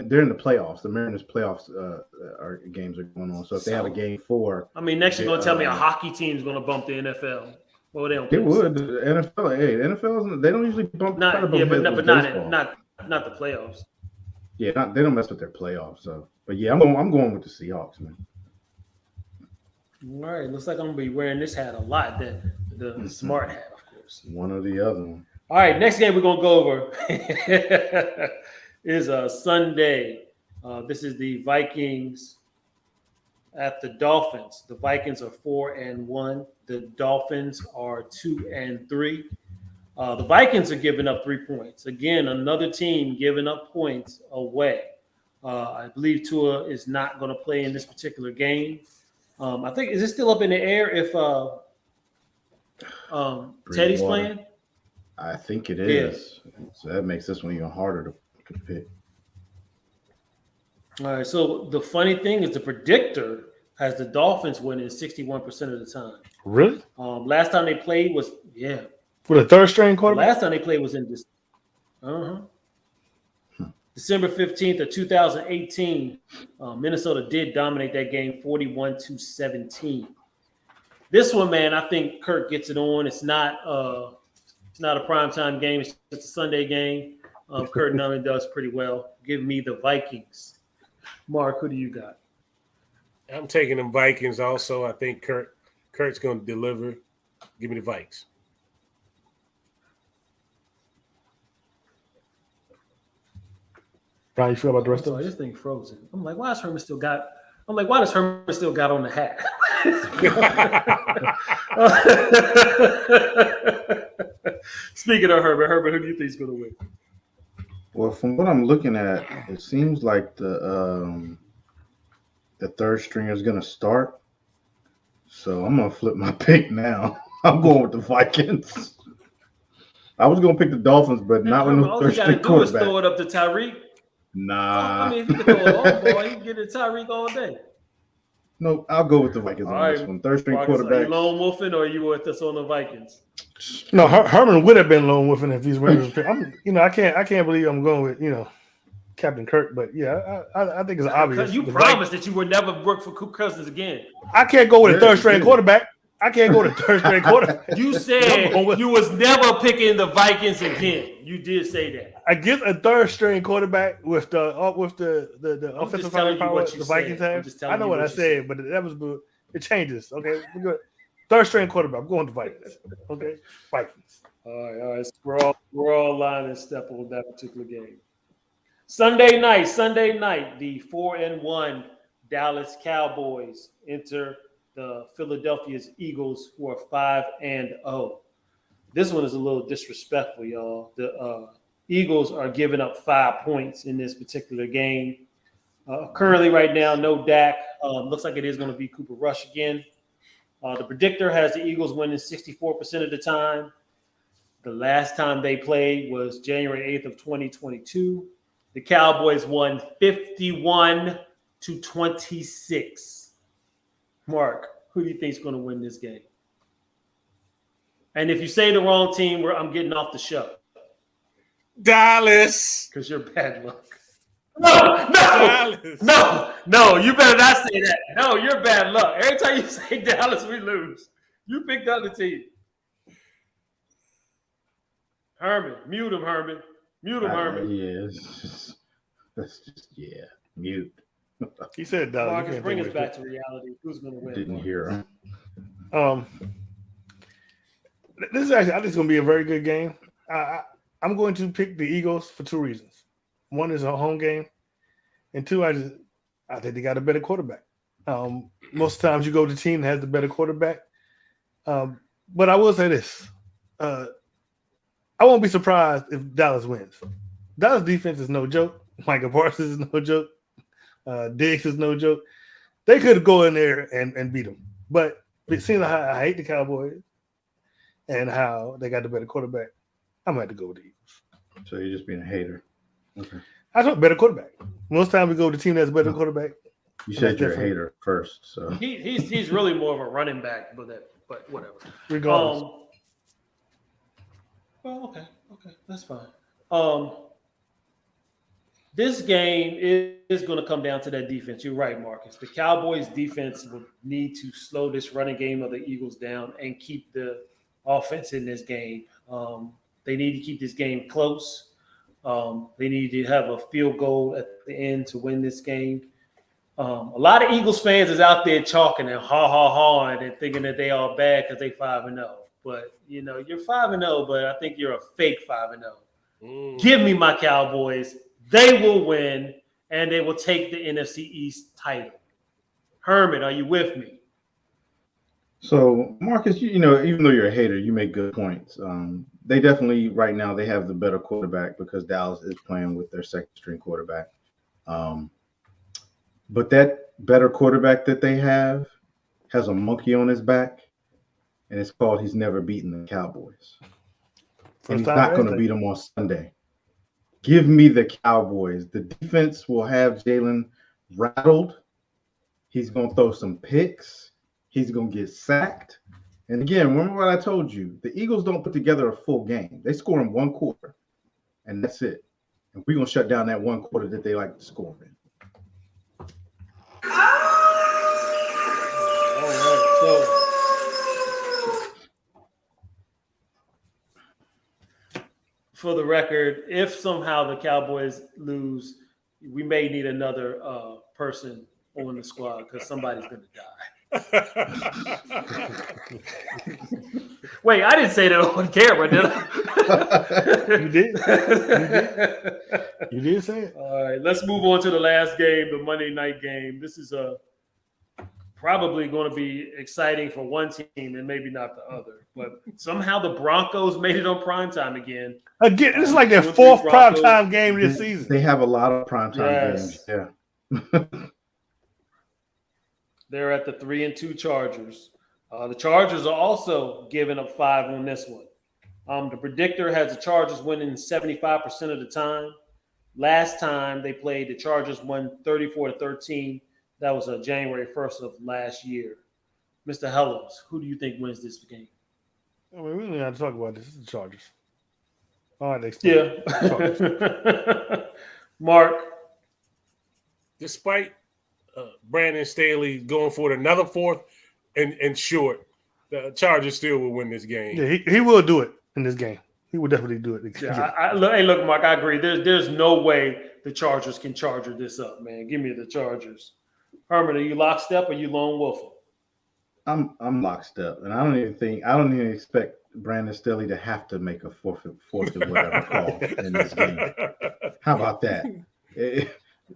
they're in the playoffs. The Mariners playoffs games are going on. So if they have a game 4, I mean, next you're going to tell me a hockey team is going to bump the NFL. Well, they don't. It would. The NFL, the NFL, they don't usually bump. Not the playoffs. Yeah, they don't mess with their playoffs. So, but yeah, I'm going with the Seahawks, man. All right, looks like I'm gonna be wearing this hat a lot. The smart hat, of course. One or the other one. All right, next game we're gonna go over is Sunday. This is the Vikings at the Dolphins. The Vikings are 4-1. The Dolphins are 2-3. The Vikings are giving up 3 points. Again, another team giving up points away. I believe Tua is not going to play in this particular game. I think, is it still up in the air if Teddy's playing? I think it is. Yeah. So that makes this one even harder to pick. All right. So the funny thing is the predictor has the Dolphins winning 61% of the time. Really? Last time they played was, with a third string quarterback? Last time they played was in this. December 15th of 2018, Minnesota did dominate that game 41-17. This one, man, I think Kirk gets it on. It's not a primetime game. It's just a Sunday game. Kirk normally does pretty well. Give me the Vikings. Mark, who do you got? I'm taking them Vikings also. I think Kurt's going to deliver. Give me the Vikes. How you feel about the rest of us? This thing frozen. I'm like, why does Herman still got on the hat? Speaking of Herbert, who do you think is going to win? Well, from what I'm looking at, it seems like the third stringer is going to start. So I'm going to flip my pick now. I'm going with the Vikings. I was going to pick the Dolphins, but not with no third string quarterback. All you got to do is throw it up to Tyreek. Nah. I mean, if you can throw it all, boy, you can get it to Tyreek all day. No, I'll go with the Vikings on this one. Third string quarterback. Are you lone wolfing or are you with us on the Vikings? No, Herman would have been lone wolfing if these Raiders. I can't believe I'm going with Captain Kirk, but yeah, I think it's obvious. You promised that you would never work for Coop Cousins again. I can't go with a third string quarterback. I can't go to third string quarterback. You said you was never picking the Vikings again. You did say that. I get a third string quarterback with the offensive power the Vikings have. I know what I said, but that was it changes. Okay, we're good. Third string quarterback. I'm going to Vikings. Okay, Vikings. All right. So we're all line and step on that particular game. Sunday night, the 4-1 Dallas Cowboys enter the Philadelphia Eagles, who are 5-0. This one is a little disrespectful, y'all. The Eagles are giving up 5 points in this particular game. Currently, right now, no Dak. Looks like it is going to be Cooper Rush again. The predictor has the Eagles winning 64% of the time. The last time they played was January 8th of 2022. The Cowboys won 51-26. Mark, who do you think is going to win this game? And if you say the wrong team, I'm getting off the show. Dallas. Because you're bad luck. No, you better not say that. No, you're bad luck. Every time you say Dallas, we lose. You picked the other team. Herman, mute him, Herman. Yes. That's just, mute. He said Dallas. Marcus, bring us back to reality. Who's going to win? Didn't hear him. This is actually, I think it's going to be a very good game. I'm going to pick the Eagles for two reasons. One is a home game, and two, I think they got a better quarterback. Most times you go to the team that has the better quarterback. But I will say this. I won't be surprised if Dallas wins. Dallas defense is no joke. Micah Parsons is no joke. Diggs is no joke. They could go in there and beat them. But seeing how I hate the Cowboys and how they got the better quarterback, I'm going to have to go with the Eagles. So you're just being a hater. Okay. I thought better quarterback. Most times we go to the team that's better quarterback. You said you're a hater first, so he's really more of a running back, but whatever. Regardless. Well, okay, that's fine. This game is going to come down to that defense. You're right, Marcus. The Cowboys' defense will need to slow this running game of the Eagles down and keep the offense in this game. They need to keep this game close. They need to have a field goal at the end to win this game. A lot of Eagles fans is out there chalking and ha and thinking that they are bad because they 5-0. But you're 5-0, but I think you're a fake 5-0. Give me my Cowboys. They will win, and they will take the NFC East title. Herman, are you with me? So, Marcus, even though you're a hater, you make good points. They definitely, right now, they have the better quarterback because Dallas is playing with their second-string quarterback. But that better quarterback that they have has a monkey on his back, and it's called he's never beaten the Cowboys. And he's not going to beat them on Sunday. Give me the Cowboys. The defense will have Jalen rattled. He's going to throw some picks. He's going to get sacked. And again, remember what I told you. The Eagles don't put together a full game. They score in one quarter, and that's it. And we're going to shut down that one quarter that they like to score in. All right, so for the record, if somehow the Cowboys lose, we may need another person on the squad because somebody's going to die. Wait, I didn't say that on camera, did I? You did. You did say it. All right, let's move on to the last game, the Monday night game. This is probably going to be exciting for one team and maybe not the other. But somehow the Broncos made it on primetime again. Again, it's like their fourth primetime game this season. They have a lot of primetime games. Yeah. They're at the 3-2 Chargers. The Chargers are also giving up 5 on this one. The predictor has the Chargers winning 75% of the time. Last time they played, the Chargers won 34-13. That was January 1st of last year. Mr. Helms, who do you think wins this game? I mean, we don't have to talk about this. It's the Chargers. All right, Yeah. Mark. Despite Brandon Staley going for another fourth and short, the Chargers still will win this game. Yeah, he will do it in this game. He will definitely do it. Yeah, look, Mark, I agree. There's no way the Chargers can charger this up, man. Give me the Chargers. Herman, are you lockstep or you lone wolf? I'm lockstep, and I don't even expect Brandon Staley to have to make a fourth and whatever call in this game. How about that?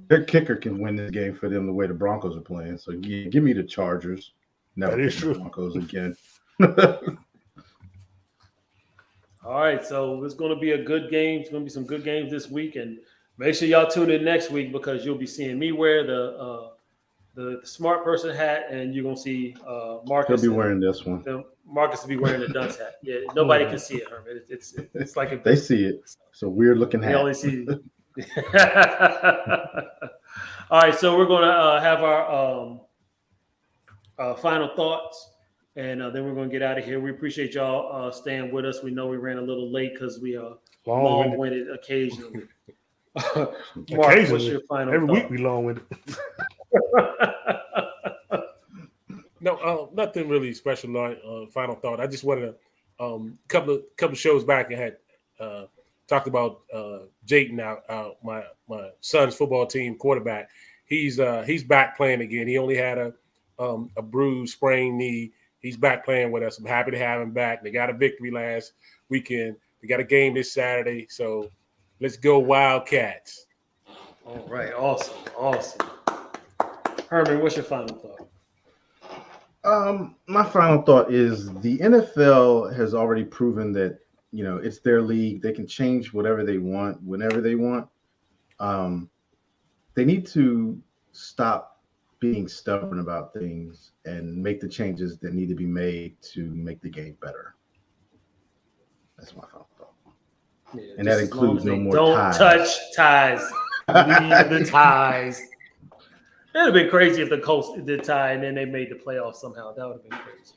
Their kicker can win this game for them the way the Broncos are playing. So give me the Chargers. Never that is true. The Broncos again. All right, so it's going to be a good game. It's going to be some good games this week, and make sure y'all tune in next week because you'll be seeing me wear the smart person hat, and you're going to see Marcus. He'll be wearing this one. Marcus will be wearing the dunce hat. Yeah, nobody can see it, Herman. It's like they see it. It's a weird looking hat. They only see it. All right, so we're going to have our final thoughts, and then we're going to get out of here. We appreciate y'all staying with us. We know we ran a little late because we are long-winded occasionally. Mark, what's your final Every thought? week we long-winded. No, nothing really special. Final thought. I just wanted to couple shows back and had talked about Jayton, my son's football team quarterback. He's back playing again. He only had a bruised, sprained knee. He's back playing with us. I'm happy to have him back. They got a victory last weekend. We got a game this Saturday, so let's go Wildcats. All right, awesome. Herman, what's your final thought? My final thought is the NFL has already proven that, it's their league. They can change whatever they want, whenever they want. They need to stop being stubborn about things and make the changes that need to be made to make the game better. That's my final thought. Yeah, And that includes no more ties. Don't touch ties. Leave the ties. It would have been crazy if the Colts did tie and then they made the playoffs somehow. That would have been crazy.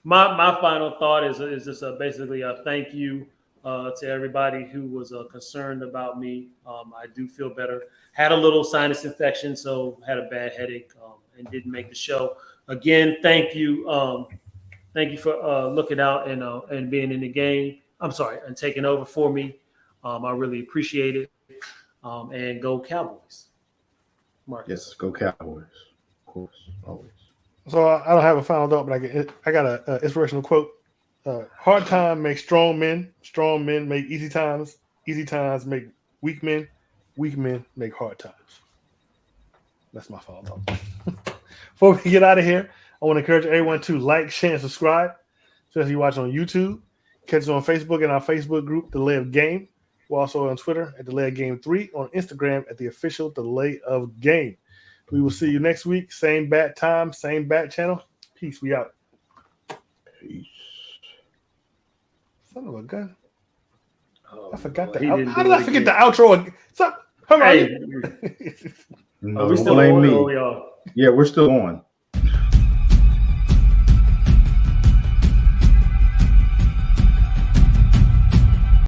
My final thought is just basically a thank you to everybody who was concerned about me. I do feel better. Had a little sinus infection, so had a bad headache and didn't make the show. Again, thank you. Thank you for looking out and being in the game. I'm sorry, and taking over for me. I really appreciate it. And go Cowboys. Marcus. Yes, go Cowboys. Of course, always. So I don't have a final thought, but I got an inspirational quote. Hard time makes strong men make easy times make weak men make hard times. That's my final thought. Before we get out of here, I want to encourage everyone to like, share, and subscribe. So if you watch on YouTube, catch us on Facebook in our Facebook group, Delay of Game. We're also on Twitter at Delay of Game 3, on Instagram at the official Delay of Game. We will see you next week. Same bat time, same bat channel. Peace. We out. Peace. Son of a gun. Oh, I forgot Lord, the he outro. didn't How do did I it forget the again. outro? Hold on. Hey, No, are we don't still blame on? me. Or we are? Yeah, we're still on.